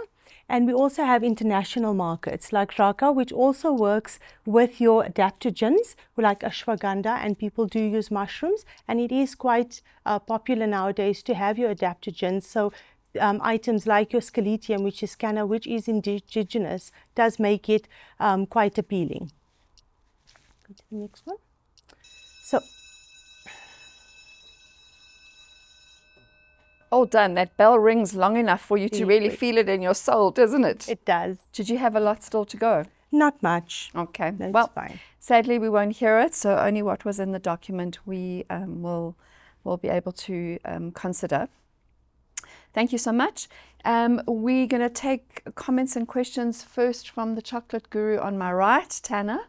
M: And we also have international markets like Raka, which also works with your adaptogens like ashwagandha, and people do use mushrooms. And it is quite popular nowadays to have your adaptogens. So items like your Scaletium, which is Kana, which is indigenous, does make it quite appealing. Go to the next one. So.
Q: All done. That bell rings long enough for you to really feel it in your soul, doesn't it?
M: It does.
Q: Did you have a lot still to go?
M: Not much.
Q: Okay.
M: That's
Q: well,
M: fine.
Q: Sadly, we won't hear it, so only what was in the document we will be able to consider. Thank you so much. We're going to take comments and questions first from the chocolate guru on my right, Tanner.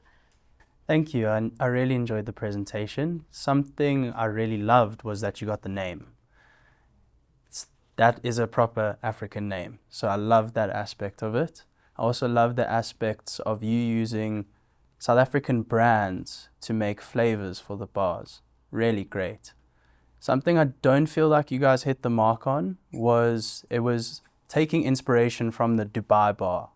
C: Thank you. I really enjoyed the presentation. Something I really loved was that you got the name. That is a proper African name. So I love that aspect of it. I also love the aspects of you using South African brands to make flavors for the bars. Really great. Something I don't feel like you guys hit the mark on was taking inspiration from the Dubai bar.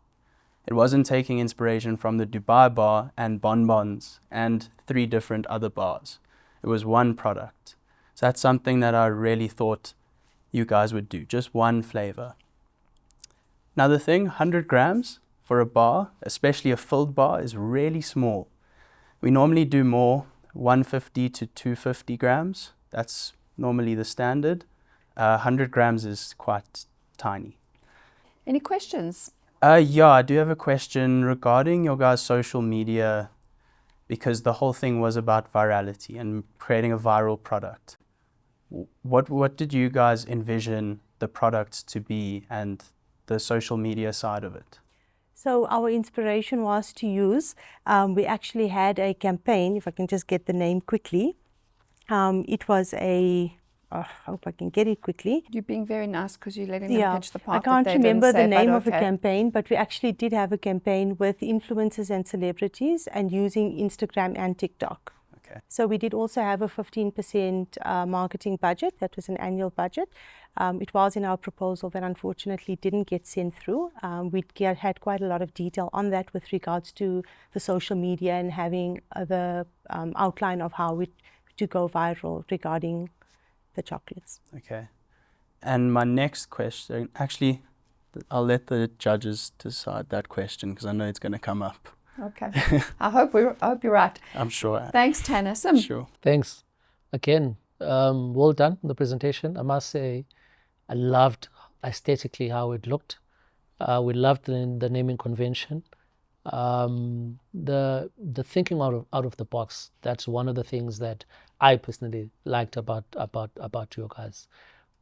C: It wasn't taking inspiration from the Dubai bar and bonbons and 3 different other bars. It was one product. So that's something that I really thought you guys would do, just one flavor. Now the thing, 100 grams for a bar, especially a filled bar, is really small. We normally do more, 150 to 250 grams. That's normally the standard. 100 grams is quite tiny.
Q: Any questions?
C: Yeah, I do have a question regarding your guys' social media, because the whole thing was about virality and creating a viral product. What did you guys envision the product to be and the social media side of it?
M: So our inspiration was to use, we actually had a campaign, if I can just get the name quickly. It was I hope I can get it quickly.
Q: You're being very nice because you're letting them pitch the part.
M: I can't
Q: that they
M: remember
Q: didn't say,
M: the name
Q: but
M: of the campaign, but we actually did have a campaign with influencers and celebrities and using Instagram and TikTok.
C: Okay.
M: So we did also have a 15% marketing budget. That was an annual budget. It was in our proposal that unfortunately didn't get sent through. We had quite a lot of detail on that with regards to the social media and having the outline of how to go viral regarding the chocolates.
C: Okay. And my next question, actually, I'll let the judges decide that question because I know it's going to come up.
Q: Okay. I hope you're right.
C: I'm sure.
Q: Thanks, Tanner. Sim.
C: Sure.
R: Thanks. Again, well done on the presentation. I must say, I loved aesthetically how it looked. We loved the naming convention. The thinking out of the box. That's one of the things that I personally liked about you guys.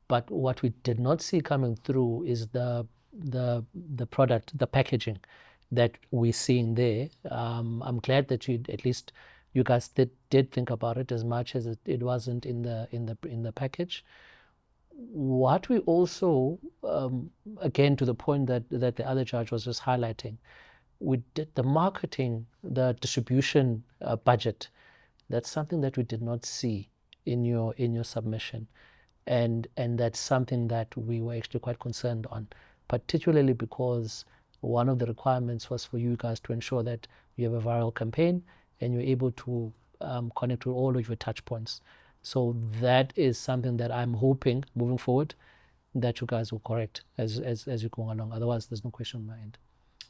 R: But what we did not see coming through is the product, the packaging that we're seeing there. I'm glad that you guys did think about it as much as it wasn't in the package. What we also, again, to the point that the other judge was just highlighting, we did the marketing, the distribution budget. That's something that we did not see in your submission, and that's something that we were actually quite concerned on, particularly because one of the requirements was for you guys to ensure that you have a viral campaign and you're able to connect with all of your touch points. So that is something that I'm hoping moving forward that you guys will correct as you go along. Otherwise, there's no question on my end.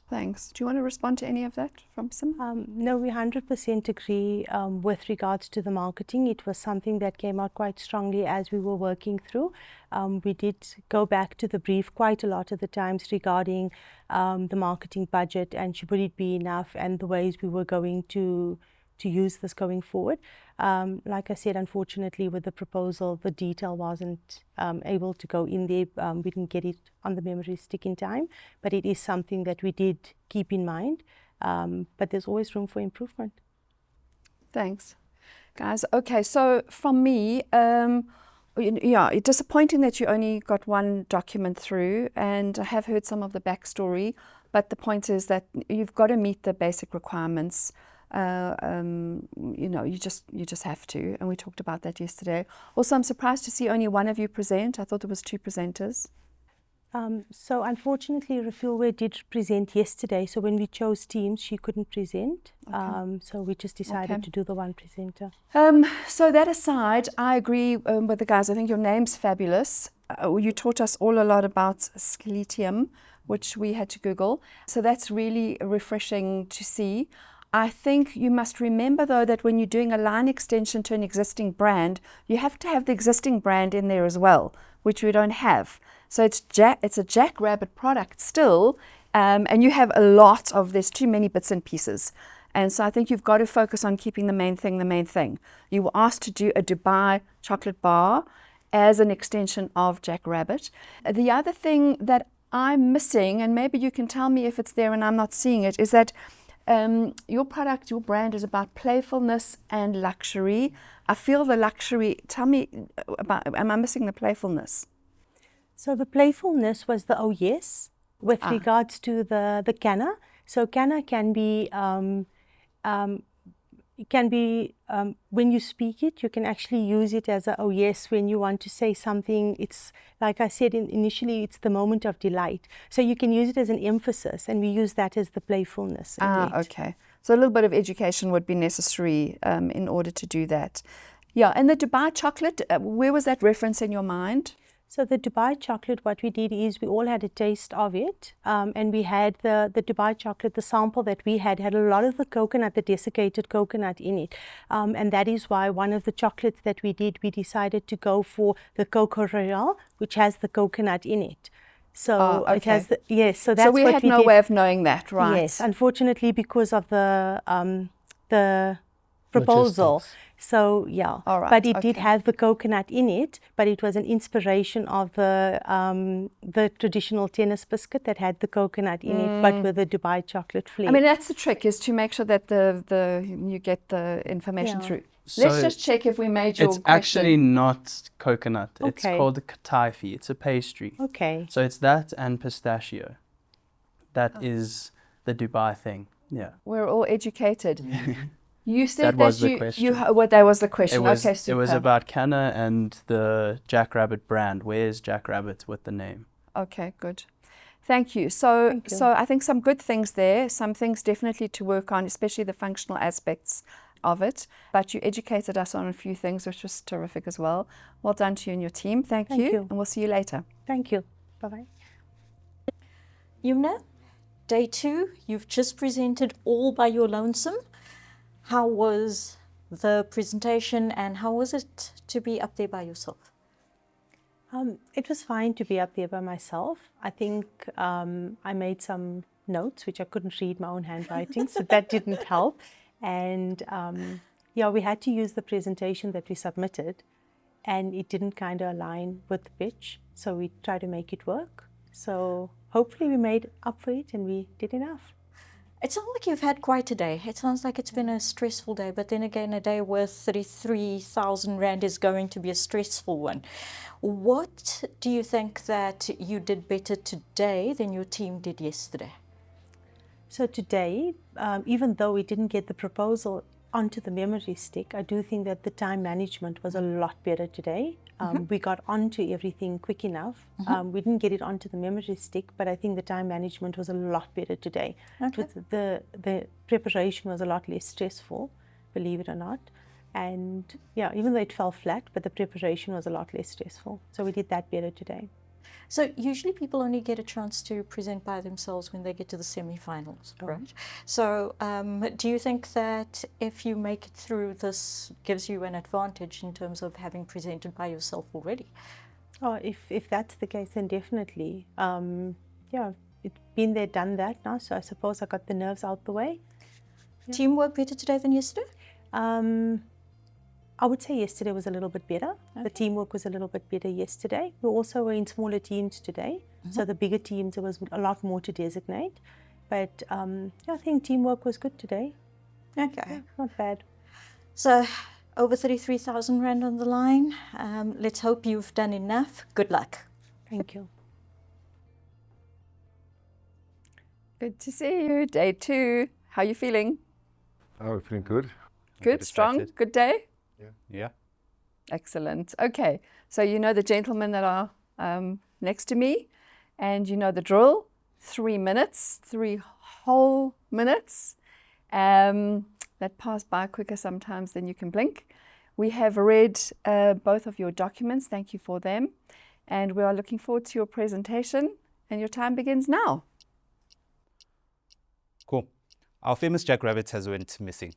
Q: Thanks. Do you want to respond to any of that from Sim?
M: No, we 100% agree with regards to the marketing. It was something that came out quite strongly as we were working through. We did go back to the brief quite a lot of the times regarding the marketing budget and would it be enough and the ways we were going to use this going forward. Like I said, unfortunately with the proposal, the detail wasn't able to go in there. We didn't get it on the memory stick in time, but it is something that we did keep in mind. But there's always room for improvement.
Q: Thanks, guys. Okay, so from me, yeah, it's disappointing that you only got one document through, and I have heard some of the backstory, but the point is that you've got to meet the basic requirements. You know, you just have to, and we talked about that yesterday. Also, I'm surprised to see only one of you present. I thought there was two presenters.
M: So unfortunately, Refilwe did present yesterday. So when we chose teams, she couldn't present. Okay. So we just decided to do the one presenter.
Q: So that aside, I agree with the guys. I think your name's fabulous. You taught us all a lot about scletium, which we had to Google. So that's really refreshing to see. I think you must remember, though, that when you're doing a line extension to an existing brand, you have to have the existing brand in there as well, which we don't have. So it's a Jackrabbit product still, and you have a lot of, there's too many bits and pieces. And so I think you've got to focus on keeping the main thing. You were asked to do a Dubai chocolate bar as an extension of Jackrabbit. The other thing that I'm missing, and maybe you can tell me if it's there and I'm not seeing it, is that your product, your brand is about playfulness and luxury. I feel the luxury. Tell me about, am I missing the playfulness?
M: So the playfulness was the oh yes with regards to the canna. So canna can be when you speak it, you can actually use it as a oh yes when you want to say something. It's like I said initially, it's the moment of delight. So you can use it as an emphasis, and we use that as the playfulness.
Q: Okay. So a little bit of education would be necessary in order to do that. Yeah, and the Dubai chocolate, where was that reference in your mind?
M: So the Dubai chocolate, what we did is we all had a taste of it, and we had the Dubai chocolate, the sample that we had a lot of the coconut, the desiccated coconut in it. And that is why one of the chocolates that we did, we decided to go for the Coco Royale, which has the coconut in it. So it has the, yes, so that's what we
Q: had no way of knowing that, right?
M: Yes, unfortunately because of the proposal. Logistics. So yeah, but it did have the coconut in it, but it was an inspiration of the traditional tennis biscuit that had the coconut in it, but with the Dubai chocolate flavor.
Q: I mean, that's the trick, is to make sure that you get the information through. So let's just check if we made your
C: question. It's actually not coconut. Okay. It's called the kataifi. It's a pastry.
M: Okay.
C: So it's that and pistachio. that is the Dubai thing. Yeah.
Q: We're all educated. You said
C: that was the question.
Q: That was the question. Okay,
C: it was about Canna and the Jackrabbit brand. Where's Jackrabbit with the name?
Q: Okay, good. Thank you. So I think some good things there, some things definitely to work on, especially the functional aspects. of it, but you educated us on a few things, which was terrific as well. Well done to you and your team. Thank you. And we'll see you later.
M: Thank you. Bye-bye.
A: Yumna, day 2, you've just presented all by your lonesome. How was the presentation and how was it to be up there by yourself?
M: It was fine to be up there by myself. I think I made some notes which I couldn't read my own handwriting, so that didn't help. And yeah, we had to use the presentation that we submitted, and it didn't kind of align with the pitch, so we tried to make it work. So hopefully we made up for it and we did enough.
A: It sounds like you've had quite a day. It sounds like it's been a stressful day, but then again, a day worth 33,000 Rand is going to be a stressful one. What do you think that you did better today than your team did yesterday?
M: So today, even though we didn't get the proposal onto the memory stick, I do think that the time management was a lot better today. We got onto everything quick enough. We didn't get it onto the memory stick, but I think the time management was a lot better today.
A: Okay.
M: The preparation was a lot less stressful, believe it or not. And yeah, even though it fell flat, but the preparation was a lot less stressful. So we did that better today.
A: So usually people only get a chance to present by themselves when they get to the semi-finals, right? So do you think that if you make it through, this gives you an advantage in terms of having presented by yourself already?
M: Oh, if that's the case, then definitely. Yeah, it's been there, done that now, so I suppose I got the nerves out the way. Yeah.
A: Teamwork better today than yesterday?
M: I would say yesterday was a little bit better. Okay. The teamwork was a little bit better yesterday. We also were in smaller teams today. So the bigger teams, there was a lot more to designate. But yeah, I think teamwork was good today.
A: Okay.
M: Yeah, not bad.
A: So over 33,000 Rand on the line. Let's hope you've done enough. Good luck.
M: Thank you.
Q: Good to see you. Day 2. How are you feeling?
S: Oh, we're feeling good.
Q: Good, strong, good day?
K: Yeah.
Q: Excellent. Okay, so you know the gentlemen that are next to me, and you know the drill. 3 minutes, 3 whole minutes. That pass by quicker sometimes than you can blink. We have read both of your documents. Thank you for them. And we are looking forward to your presentation, and your time begins now.
K: Cool. Our famous jackrabbit has went missing.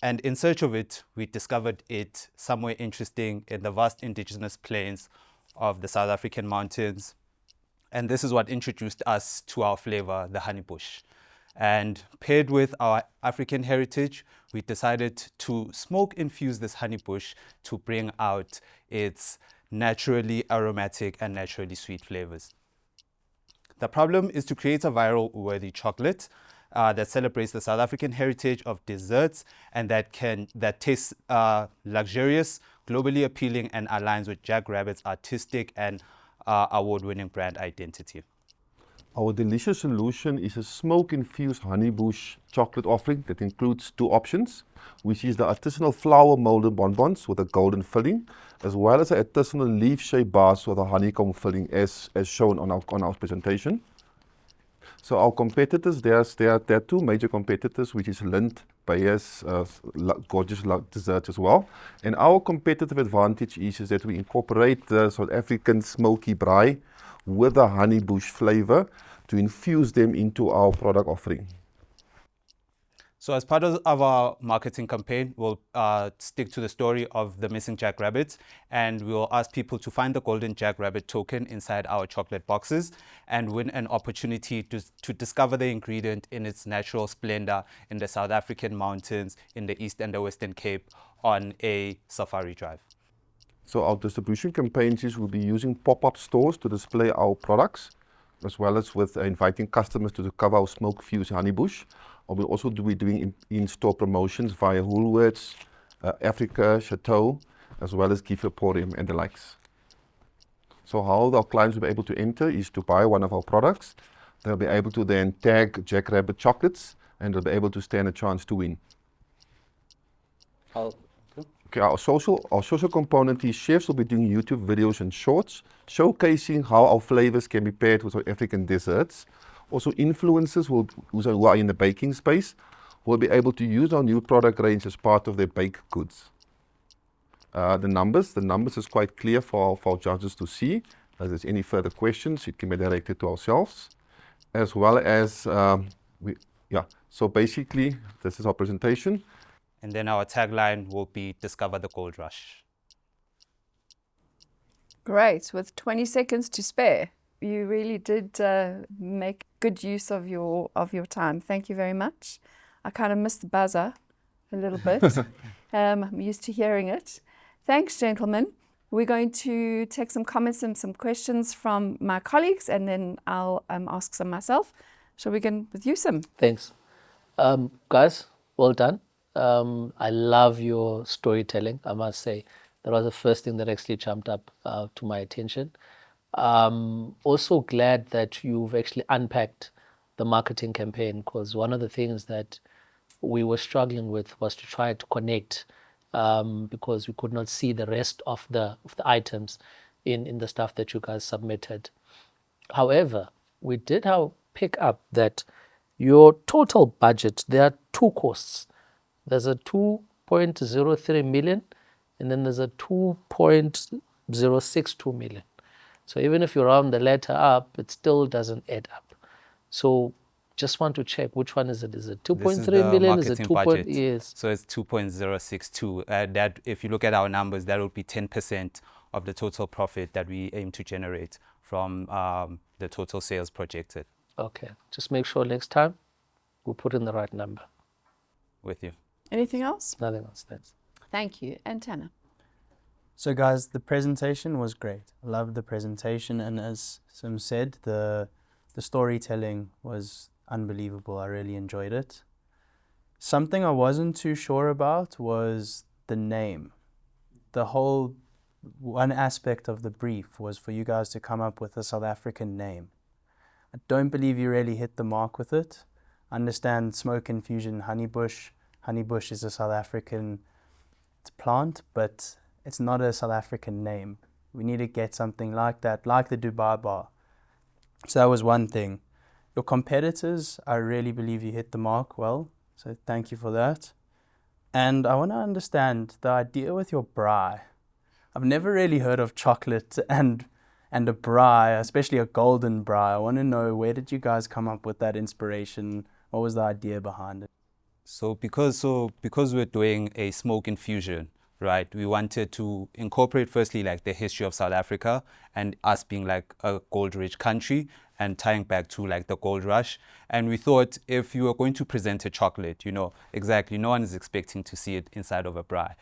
K: And in search of it, we discovered it somewhere interesting in the vast indigenous plains of the South African mountains. And this is what introduced us to our flavor, the honey bush. And paired with our African heritage, we decided to smoke infuse this honey bush to bring out its naturally aromatic and naturally sweet flavors. The problem is to create a viral worthy chocolate that celebrates the South African heritage of desserts and that tastes luxurious, globally appealing, and aligns with Jackrabbit's artistic and award-winning brand identity.
H: Our delicious solution is a smoke-infused honeybush chocolate offering that includes 2 options, which is the artisanal flower molded bonbons with a golden filling, as well as the artisanal leaf-shaped bars with a honeycomb filling, as shown on our presentation. So our competitors, there are 2 major competitors, which is Lind, Bayer's gorgeous desserts as well. And our competitive advantage is that we incorporate the South African smoky braai with a honey bush flavor to infuse them into our product offering.
K: So as part of our marketing campaign, we'll stick to the story of the missing jackrabbits, and we'll ask people to find the golden jackrabbit token inside our chocolate boxes and win an opportunity to discover the ingredient in its natural splendor in the South African mountains, in the East and the Western Cape on a safari drive.
H: So our distribution campaigns will be using pop-up stores to display our products, as well as with inviting customers to discover our smoke-fused honeybush. We'll also be doing in-store promotions via Woolworths, Africa, Chateau, as well as Gift Emporium and the likes. So how our clients will be able to enter is to buy one of our products. They'll be able to then tag Jackrabbit chocolates, and they'll be able to stand a chance to win. Okay, our social component is chefs will be doing YouTube videos and shorts, showcasing how our flavors can be paired with our African desserts. Also, influencers who are in the baking space will be able to use our new product range as part of their baked goods. The numbers is quite clear for our judges to see. If there's any further questions, it can be directed to ourselves, as well as So basically, this is our presentation.
K: And then our tagline will be "Discover the Gold Rush."
Q: Great. With 20 seconds to spare, you really did make good use of your time. Thank you very much. I kind of missed the buzzer a little bit. I'm used to hearing it. Thanks, gentlemen. We're going to take some comments and some questions from my colleagues, and then I'll ask some myself. Shall we begin with you, Sim?
R: Thanks. Guys, well done. I love your storytelling, I must say. That was the first thing that actually jumped up to my attention. Also glad that you've actually unpacked the marketing campaign, because one of the things that we were struggling with was to try to connect, because we could not see the rest of the items in the stuff that you guys submitted. However, we did pick up that your total budget, there are two costs. There's a 2.03 million, and then there's a 2.062 million. So even if you round the latter up, it still doesn't add up. So just want to check, which one is it? Is it 2.3 million? Is it 2. Yes.
K: So it's 2.062. That, if you look at our numbers, that would be 10% of the total profit that we aim to generate from the total sales projected.
R: Okay. Just make sure next time we'll put in the right number.
K: With you.
Q: Anything else?
R: Nothing else. Thanks.
Q: Thank you. And Tanner?
C: So guys, the presentation was great. I loved the presentation, and as Sim said, the storytelling was unbelievable. I really enjoyed it. Something I wasn't too sure about was the name. One aspect of the brief was for you guys to come up with a South African name. I don't believe you really hit the mark with it. I understand smoke infusion honeybush. Honeybush is a South African plant, but it's not a South African name. We need to get something like that, like the Dubai bar. So that was one thing. Your competitors, I really believe you hit the mark well, so thank you for that. And I want to understand the idea with your braai. I've never really heard of chocolate and a braai, especially a golden braai. I want to know, where did you guys come up with that inspiration? What was the idea behind it?
K: So because we're doing a smoke infusion, right, we wanted to incorporate firstly like the history of South Africa and us being like a gold-rich country and tying back to like the gold rush. And we thought, if you are going to present a chocolate, exactly, no one is expecting to see it inside of a braai,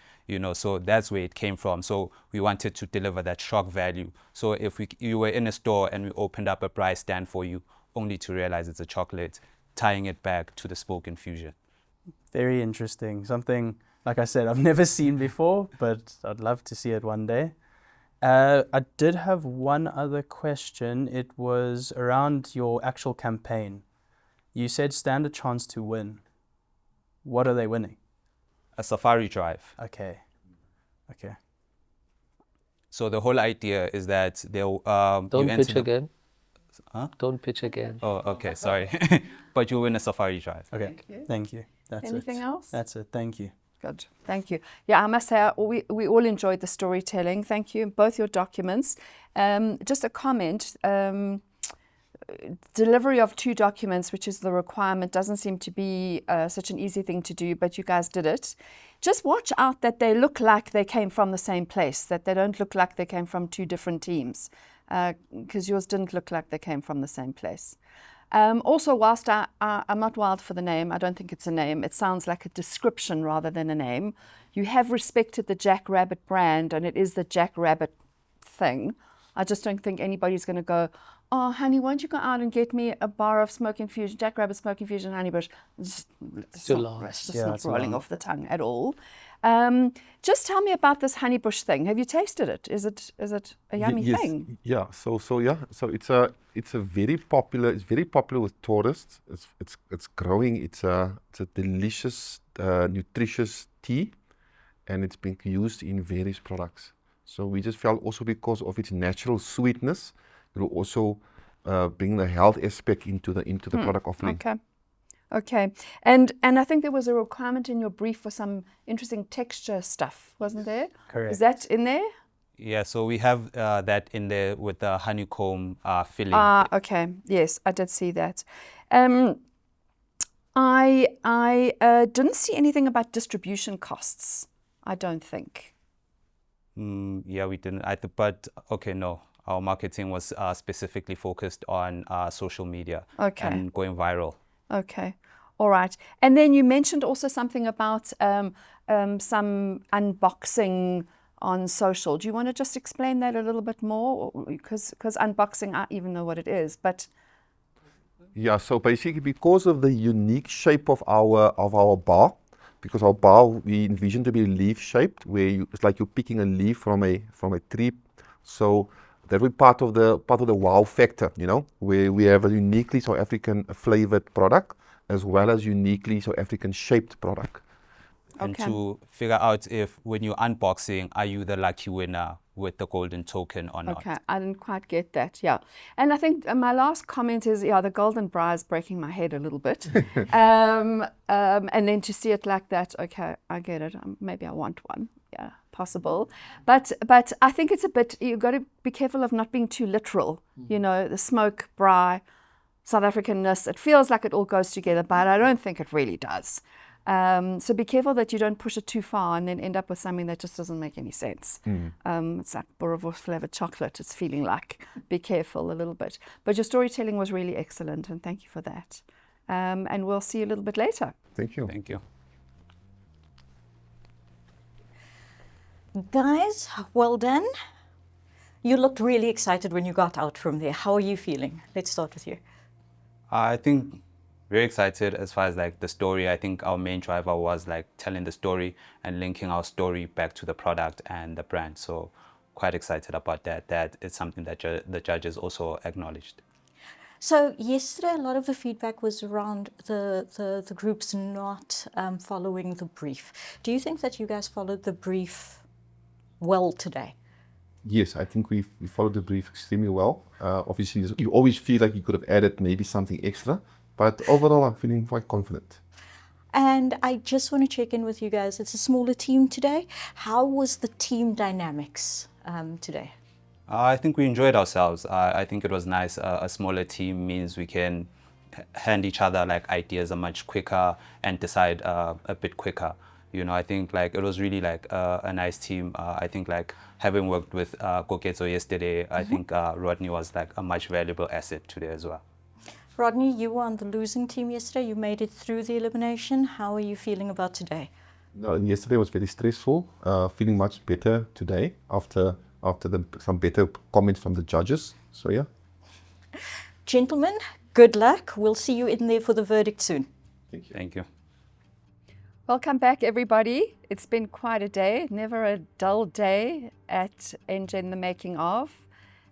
K: so that's where it came from. So we wanted to deliver that shock value. So if you were in a store and we opened up a braai stand for you, only to realize it's a chocolate, tying it back to the smoke infusion.
C: Very interesting. Something, like I said, I've never seen before, but I'd love to see it one day. I did have one other question. It was around your actual campaign. You said stand a chance to win. What are they winning?
K: A safari drive.
C: Okay.
K: So the whole idea is that they'll...
R: Don't pitch again. Huh? Don't pitch again.
K: Oh, okay, sorry. But you'll win a safari drive.
C: Okay, thank you. That's
Q: Anything
C: it.
Q: else?
C: That's it, thank you.
Q: Good, thank you. Yeah, I must say, we all enjoyed the storytelling. Thank you, both your documents. Just a comment, delivery of 2 documents, which is the requirement, doesn't seem to be such an easy thing to do, but you guys did it. Just watch out that they look like they came from the same place, that they don't look like they came from 2 different teams, because yours didn't look like they came from the same place. Also, whilst I'm not wild for the name, I don't think it's a name, it sounds like a description rather than a name. You have respected the Jack Rabbit brand, and it is the Jack Rabbit thing. I just don't think anybody's going to go, oh, honey, why don't you go out and get me a bar of smoke infusion, Jack Rabbit smoke infusion honeybush. It's just not rolling off the tongue at all. Just tell me about this honeybush thing. Have you tasted it? Is it a yummy thing?
H: Yeah. So it's very popular with tourists. It's growing. It's a delicious, nutritious tea, and it's being used in various products. So we just felt also because of its natural sweetness, it will also bring the health aspect into the product offering.
Q: Okay, and I think there was a requirement in your brief for some interesting texture stuff, wasn't there?
K: Correct.
Q: Is that in there?
K: Yeah, so we have that in there with the honeycomb filling.
Q: Ah, okay. Yes, I did see that. I didn't see anything about distribution costs. I don't think.
K: Yeah, we didn't. But okay, no. Our marketing was specifically focused on social media and going viral.
Q: Okay, all right. And then you mentioned also something about some unboxing on social. Do you want to just explain that a little bit more? Because unboxing, I even know what it is, but...
H: Yeah, so basically because of the unique shape of our bar, because our bar we envision to be leaf shaped, where it's like you're picking a leaf from a tree. So that will be part of the wow factor, you know, where we have a uniquely South African flavored product as well as uniquely South African shaped product.
K: And to figure out if when you're unboxing, are you the lucky winner with the golden token or not?
Q: Okay, I didn't quite get that, yeah. And I think my last comment is, yeah, the golden bra is breaking my head a little bit. And then to see it like that, okay, I get it. Maybe I want one, yeah, possible. But I think it's a bit, you've got to be careful of not being too literal. You know, the smoke, bra, South Africanness, it feels like it all goes together, but I don't think it really does. So be careful that you don't push it too far and then end up with something that just doesn't make any sense. It's like Boerewors flavored chocolate, it's feeling like. Be careful a little bit. But your storytelling was really excellent, and thank you for that. And we'll see you a little bit later.
H: Thank you.
K: Thank you.
A: Guys, well done. You looked really excited when you got out from there. How are you feeling? Let's start with you.
K: I think very excited as far as like the story. I think our main driver was like telling the story and linking our story back to the product and the brand. So quite excited about that. That is something that the judges also acknowledged.
A: So yesterday, a lot of the feedback was around the groups not following the brief. Do you think that you guys followed the brief well today?
H: Yes, I think we followed the brief extremely well. Obviously, you always feel like you could have added maybe something extra, but overall, I'm feeling quite confident.
A: And I just want to check in with you guys. It's a smaller team today. How was the team dynamics today?
K: I think we enjoyed ourselves. I think it was nice. A smaller team means we can hand each other like ideas much quicker and decide a bit quicker. You know, I think like it was really like a nice team. I think like having worked with Koketso yesterday, I think Rodney was like a much valuable asset today as well.
A: Rodney, you were on the losing team yesterday. You made it through the elimination. How are you feeling about today?
H: No, yesterday was very stressful. Feeling much better today after some better comments from the judges. So yeah.
A: Gentlemen, good luck. We'll see you in there for the verdict soon.
H: Thank you.
K: Thank you.
Q: Welcome back, everybody. It's been quite a day, never a dull day at Engen The Making of.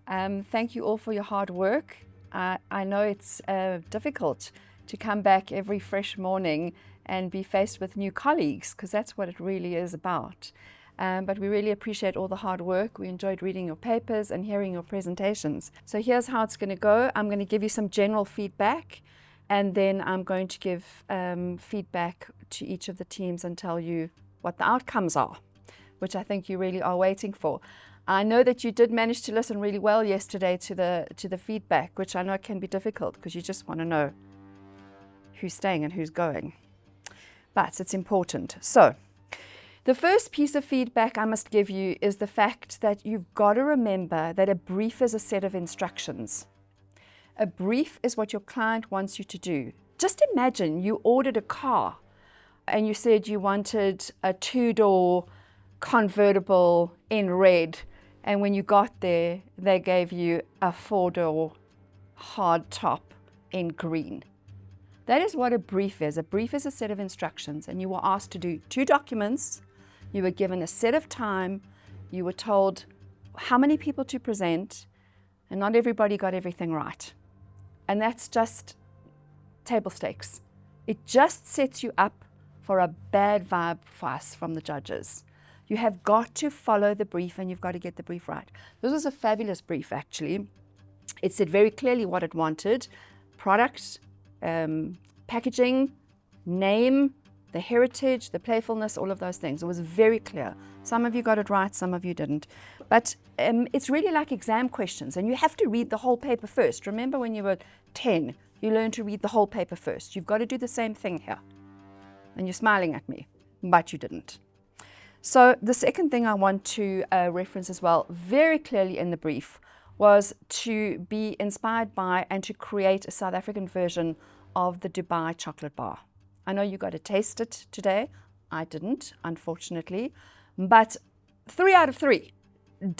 Q: Thank you all for your hard work. I know it's difficult to come back every fresh morning and be faced with new colleagues, because that's what it really is about. But we really appreciate all the hard work. We enjoyed reading your papers and hearing your presentations. So here's how it's going to go. I'm going to give you some general feedback, and then I'm going to give feedback to each of the teams and tell you what the outcomes are, which I think you really are waiting for. I know that you did manage to listen really well yesterday to the feedback, which I know can be difficult because you just want to know who's staying and who's going. But it's important. So the first piece of feedback I must give you is the fact that you've got to remember that a brief is a set of instructions. A brief is what your client wants you to do. Just imagine you ordered a car and you said you wanted a 2-door convertible in red, and when you got there, they gave you a 4-door hard top in green. That is what a brief is. A brief is a set of instructions, and you were asked to do 2 documents. You were given a set of time. You were told how many people to present, and not everybody got everything right. And that's just table stakes. It just sets you up for a bad vibe for us from the judges. You have got to follow the brief, and you've got to get the brief right. This was a fabulous brief, actually. It said very clearly what it wanted: product, packaging, name, the heritage, the playfulness, all of those things. It was very clear. Some of you got it right, some of you didn't. But it's really like exam questions, and you have to read the whole paper first. Remember when you were 10, you learned to read the whole paper first. You've got to do the same thing here. And you're smiling at me, but you didn't. So the second thing I want to reference as well, very clearly in the brief, was to be inspired by and to create a South African version of the Dubai chocolate bar. I know you got to taste it today. I didn't, unfortunately. But 3 out of 3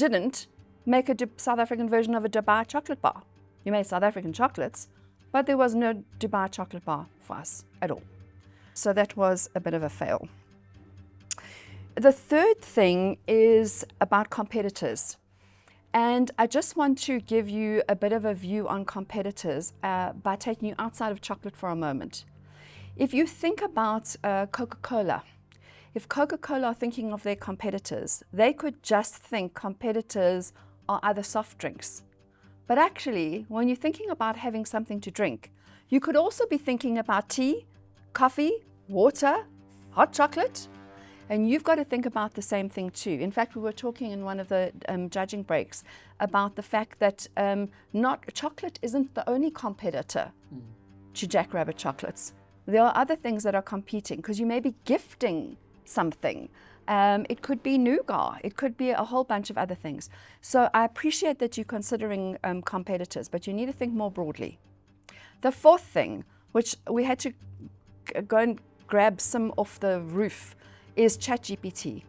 Q: didn't make a South African version of a Dubai chocolate bar. You made South African chocolates, but there was no Dubai chocolate bar for us at all. So that was a bit of a fail. The third thing is about competitors. And I just want to give you a bit of a view on competitors by taking you outside of chocolate for a moment. If you think about Coca-Cola, if Coca-Cola are thinking of their competitors, they could just think competitors are other soft drinks. But actually, when you're thinking about having something to drink, you could also be thinking about tea, coffee, water, hot chocolate, and you've got to think about the same thing too. In fact, we were talking in one of the judging breaks about the fact that chocolate isn't the only competitor to Jackrabbit chocolates. There are other things that are competing because you may be gifting something. It could be nougat. It could be a whole bunch of other things. So I appreciate that you're considering competitors, but you need to think more broadly. The fourth thing, which we had to go and grab some off the roof, is ChatGPT.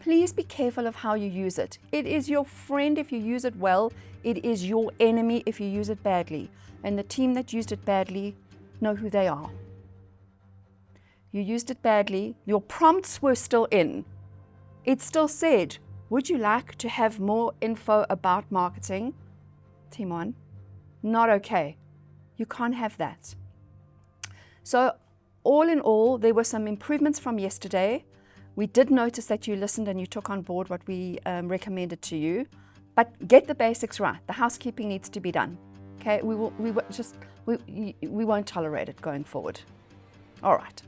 Q: Please be careful of how you use it. It is your friend if you use it well. It is your enemy if you use it badly. And the team that used it badly know who they are. You used it badly. Your prompts were still in. It still said, would you like to have more info about marketing? Team 1, not okay. You can't have that. So all in all, there were some improvements from yesterday. We did notice that you listened and you took on board what we recommended to you. But get the basics right. The housekeeping needs to be done. Okay, we won't tolerate it going forward. All right.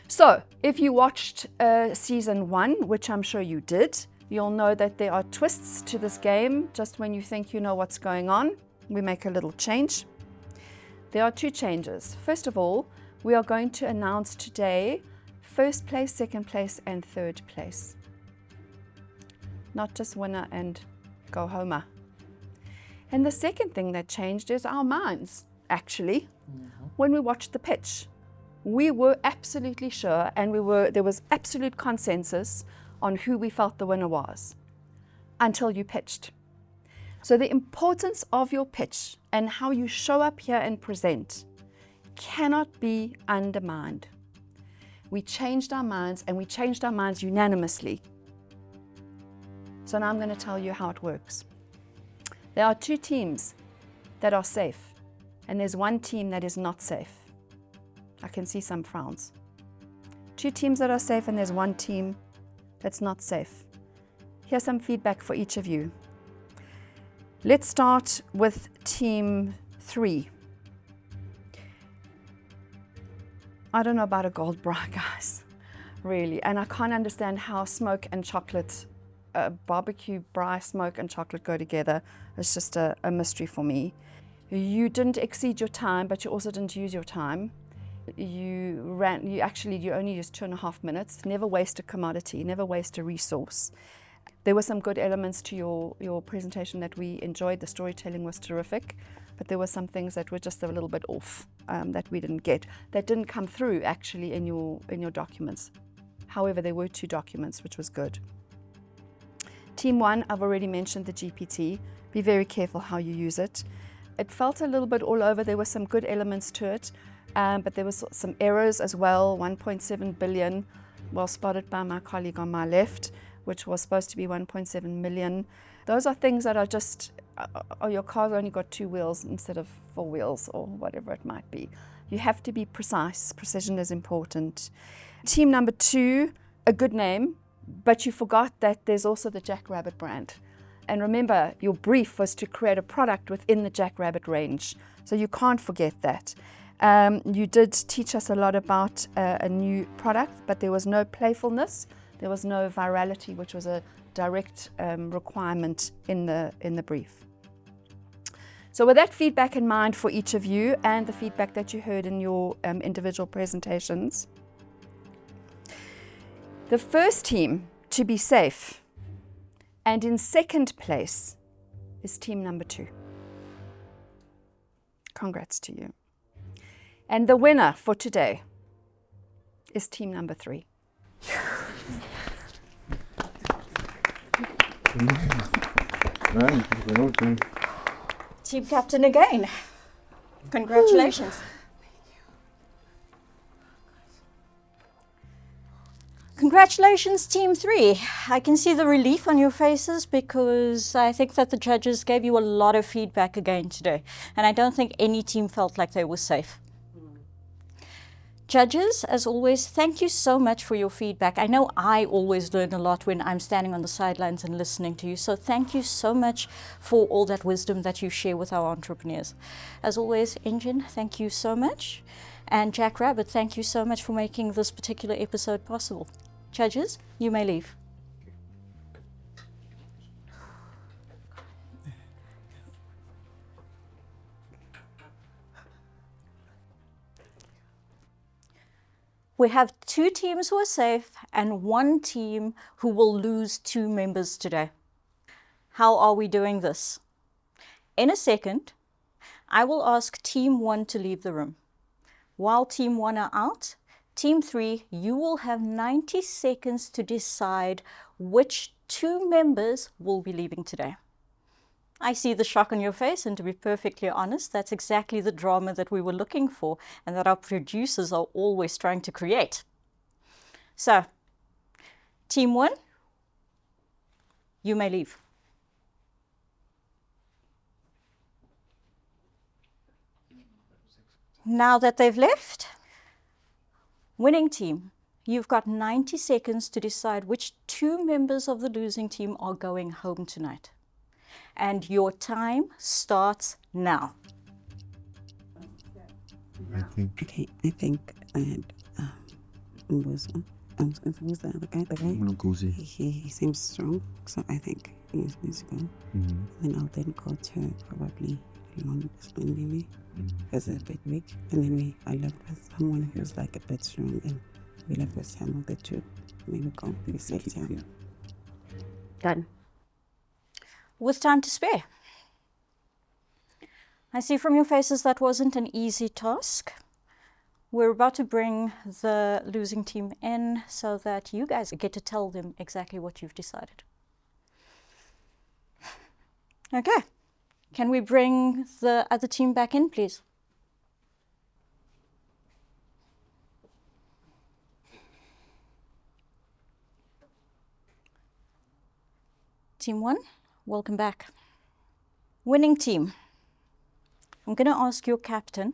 Q: So if you watched season 1, which I'm sure you did, you'll know that there are twists to this game. Just when you think you know what's going on, we make a little change. There are 2 changes. First of all, we are going to announce today first place, second place, and third place. Not just winner and go homer. And the second thing that changed is our minds, actually. When we watched the pitch, we were absolutely sure, and there was absolute consensus on who we felt the winner was, until you pitched. So the importance of your pitch and how you show up here and present cannot be undermined. We changed our minds, and we changed our minds unanimously. So now I'm going to tell you how it works. There are 2 teams that are safe, and there's 1 team that is not safe. I can see some frowns. 2 teams that are safe, and there's 1 team that's not safe. Here's some feedback for each of you. Let's start with team 3. I don't know about a gold bra, guys, really. And I can't understand how smoke and chocolate, barbecue, braai, smoke and chocolate go together. It's just a mystery for me. You didn't exceed your time, but you also didn't use your time. You only used 2.5 minutes. Never waste a commodity, never waste a resource. There were some good elements to your presentation that we enjoyed. The storytelling was terrific, but there were some things that were just a little bit off that we didn't get, that didn't come through actually in your documents. However, there were 2 documents, which was good. Team 1, I've already mentioned the GPT. Be very careful how you use it. It felt a little bit all over. There were some good elements to it, but there was some errors as well. 1.7 billion, well spotted by my colleague on my left, which was supposed to be 1.7 million. Those are things that are just, your car's only got 2 wheels instead of 4 wheels or whatever it might be. You have to be precise. Precision is important. Team number 2, a good name, but you forgot that there's also the Jackrabbit brand. And remember, your brief was to create a product within the Jackrabbit range, so you can't forget that. You did teach us a lot about a new product, but there was no playfulness, there was no virality, which was a direct requirement in the brief. So with that feedback in mind for each of you and the feedback that you heard in your individual presentations, the first team to be safe and in second place is team number 2. Congrats to you. And the winner for today is team number 3.
A: Team captain again. Congratulations. Congratulations, Team 3. I can see the relief on your faces because I think that the judges gave you a lot of feedback again today. And I don't think any team felt like they were safe. Judges, as always, thank you so much for your feedback. I know I always learn a lot when I'm standing on the sidelines and listening to you. So thank you so much for all that wisdom that you share with our entrepreneurs. As always, Engen, thank you so much. And Jack Rabbit, thank you so much for making this particular episode possible. Judges, you may leave. We have 2 teams who are safe and 1 team who will lose 2 members today. How are we doing this? In a second, I will ask Team 1 to leave the room. While Team 1 are out, Team 3, you will have 90 seconds to decide which 2 members will be leaving today. I see the shock on your face, and to be perfectly honest, that's exactly the drama that we were looking for and that our producers are always trying to create. So, Team 1, you may leave. Now that they've left, winning team, you've got 90 seconds to decide which 2 members of the losing team are going home tonight. And your time starts now.
F: Okay, I think I had who's the other guy? He seems strong, so I think he needs to go. Then I'll then go to probably maybe because it's a bit weak. And then I left with someone who's like a bit strong, and we left with Sam, the 2. Maybe go with Sam.
A: Done. With time to spare. I see from your faces that wasn't an easy task. We're about to bring the losing team in so that you guys get to tell them exactly what you've decided. Okay. Can we bring the other team back in, please? Team 1, welcome back. Winning team, I'm going to ask your captain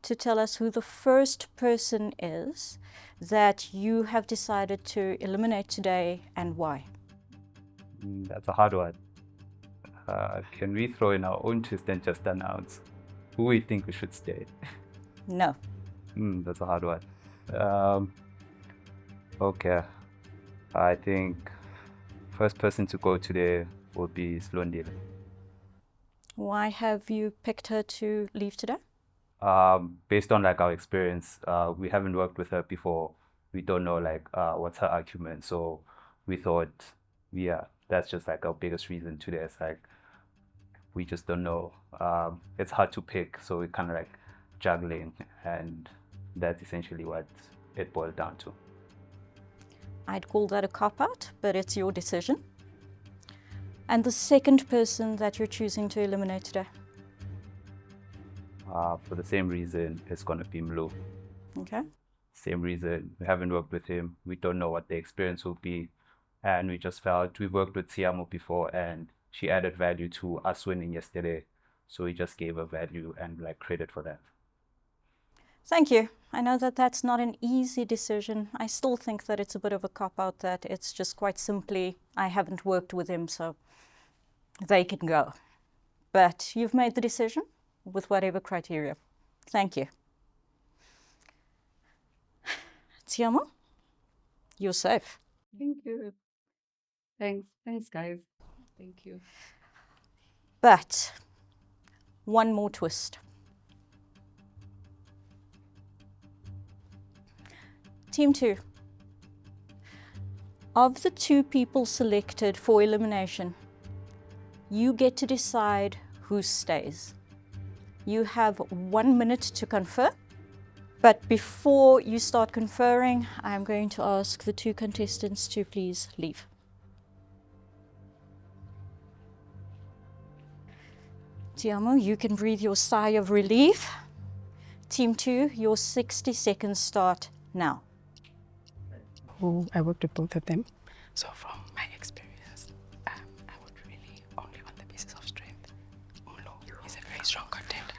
A: to tell us who the first person is that you have decided to eliminate today and why.
K: That's a hard one. Can we throw in our own twist and just announce who we think we should stay?
A: No.
K: That's a hard one. Okay. I think first person to go today will be Slondile.
A: Why have you picked her to leave today?
K: Based on like our experience, we haven't worked with her before. We don't know like what's her argument. So we thought, yeah, that's just like our biggest reason today. It's like we just don't know. It's hard to pick, so we're kind of like juggling, and that's essentially what it boiled down to.
A: I'd call that a cop-out, but it's your decision. And the second person that you're choosing to eliminate today?
K: For the same reason, it's going to be Mlu.
A: Okay.
K: Same reason, we haven't worked with him. We don't know what the experience will be. And we just felt we've worked with Siamo before, and she added value to us winning yesterday. So we just gave her value and like credit for that.
A: Thank you. I know that that's not an easy decision. I still think that it's a bit of a cop-out, that it's just quite simply, I haven't worked with him, so they can go. But you've made the decision with whatever criteria. Thank you. Tiamo, you're safe.
B: Thank you. Thanks, guys. Thank you.
A: But one more twist. Team 2. Of the 2 people selected for elimination, you get to decide who stays. You have 1 minute to confer, but before you start conferring, I'm going to ask the 2 contestants to please leave. Tiamo, you can breathe your sigh of relief. Team 2, your 60 seconds start now.
O: I worked with both of them. So from my experience, I would really only on the basis of strength. Mlo is a very strong contender.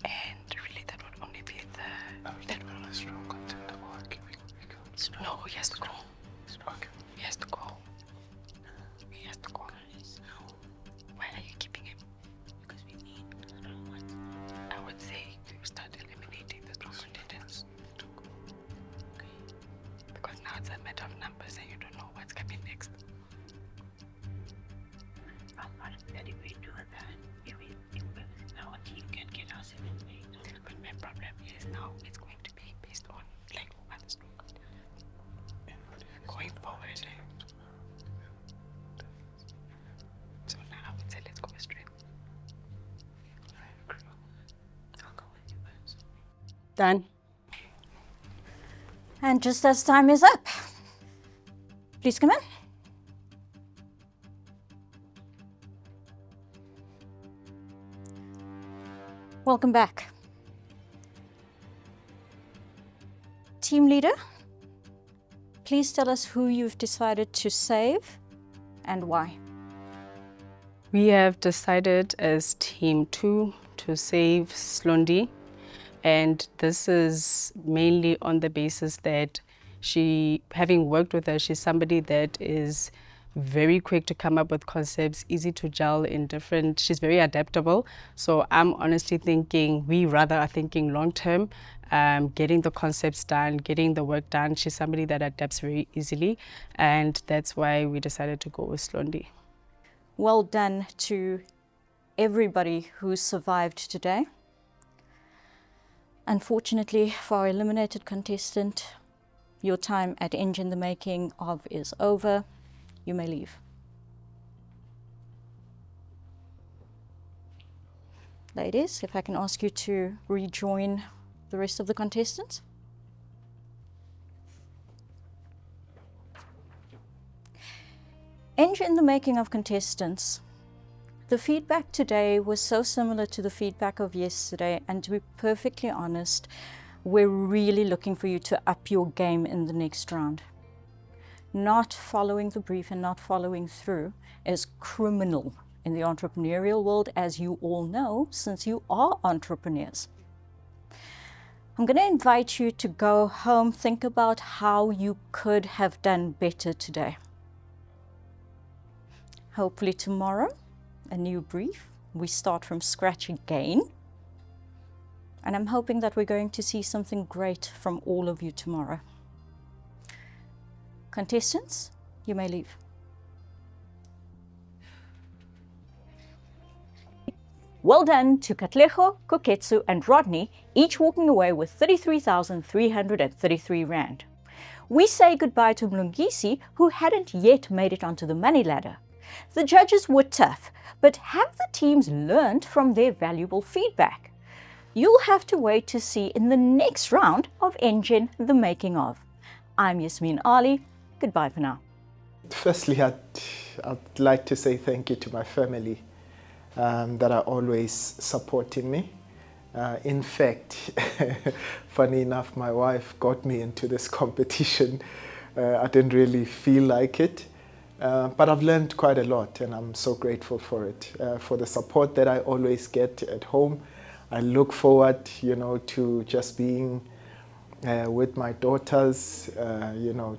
O: And really that would only be that one a strong contender. No, he has to go. He has to go. He has to go. Why are you keeping him? Because we need, I would say we start eliminating the strong contenders. Because now it's a matter of numbers and you don't know what's coming next. Anyway, do that. Now a team can get us eliminated. But my problem is now it's going to be based on like what is going forward. So now I would say let's go with strength. I'll go with you guys. Done.
A: And just as time is up, please come in. Welcome back. Team leader, please tell us who you've decided to save and why.
O: We have decided as Team 2 to save Slondi, and this is mainly on the basis that having worked with her, she's somebody that is very quick to come up with concepts, easy to gel in she's very adaptable. So I'm honestly thinking, we rather are thinking long term, getting the concepts done, getting the work done. She's somebody that adapts very easily, and that's why we decided to go with Slondi.
A: Well done to everybody who survived today. Unfortunately for our eliminated contestant, your time at Engen The Making of is over. You may leave. Ladies, if I can ask you to rejoin the rest of the contestants. Engen The Making of contestants. The feedback today was so similar to the feedback of yesterday, and to be perfectly honest, we're really looking for you to up your game in the next round. Not following the brief and not following through is criminal in the entrepreneurial world, as you all know, since you are entrepreneurs. I'm going to invite you to go home, think about how you could have done better today. Hopefully tomorrow, a new brief. We start from scratch again. And I'm hoping that we're going to see something great from all of you tomorrow. Contestants, you may leave. Well done to Katleho, Koketsu and Rodney, each walking away with 33,333 Rand. We say goodbye to Mlungisi, who hadn't yet made it onto the money ladder. The judges were tough, but have the teams learned from their valuable feedback? You'll have to wait to see in the next round of Engen The Making of. I'm Yasmin Ali. Goodbye for now.
J: Firstly, I'd like to say thank you to my family that are always supporting me. In fact, funny enough, my wife got me into this competition. I didn't really feel like it, but I've learned quite a lot, and I'm so grateful for it, for the support that I always get at home. I look forward, to just being with my daughters,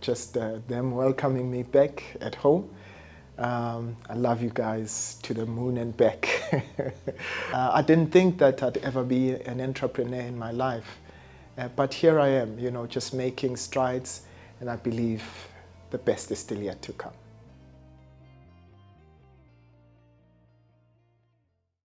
J: just them welcoming me back at home. I love you guys to the moon and back. I didn't think that I'd ever be an entrepreneur in my life. But here I am, you know, just making strides, and I believe the best is still yet to come.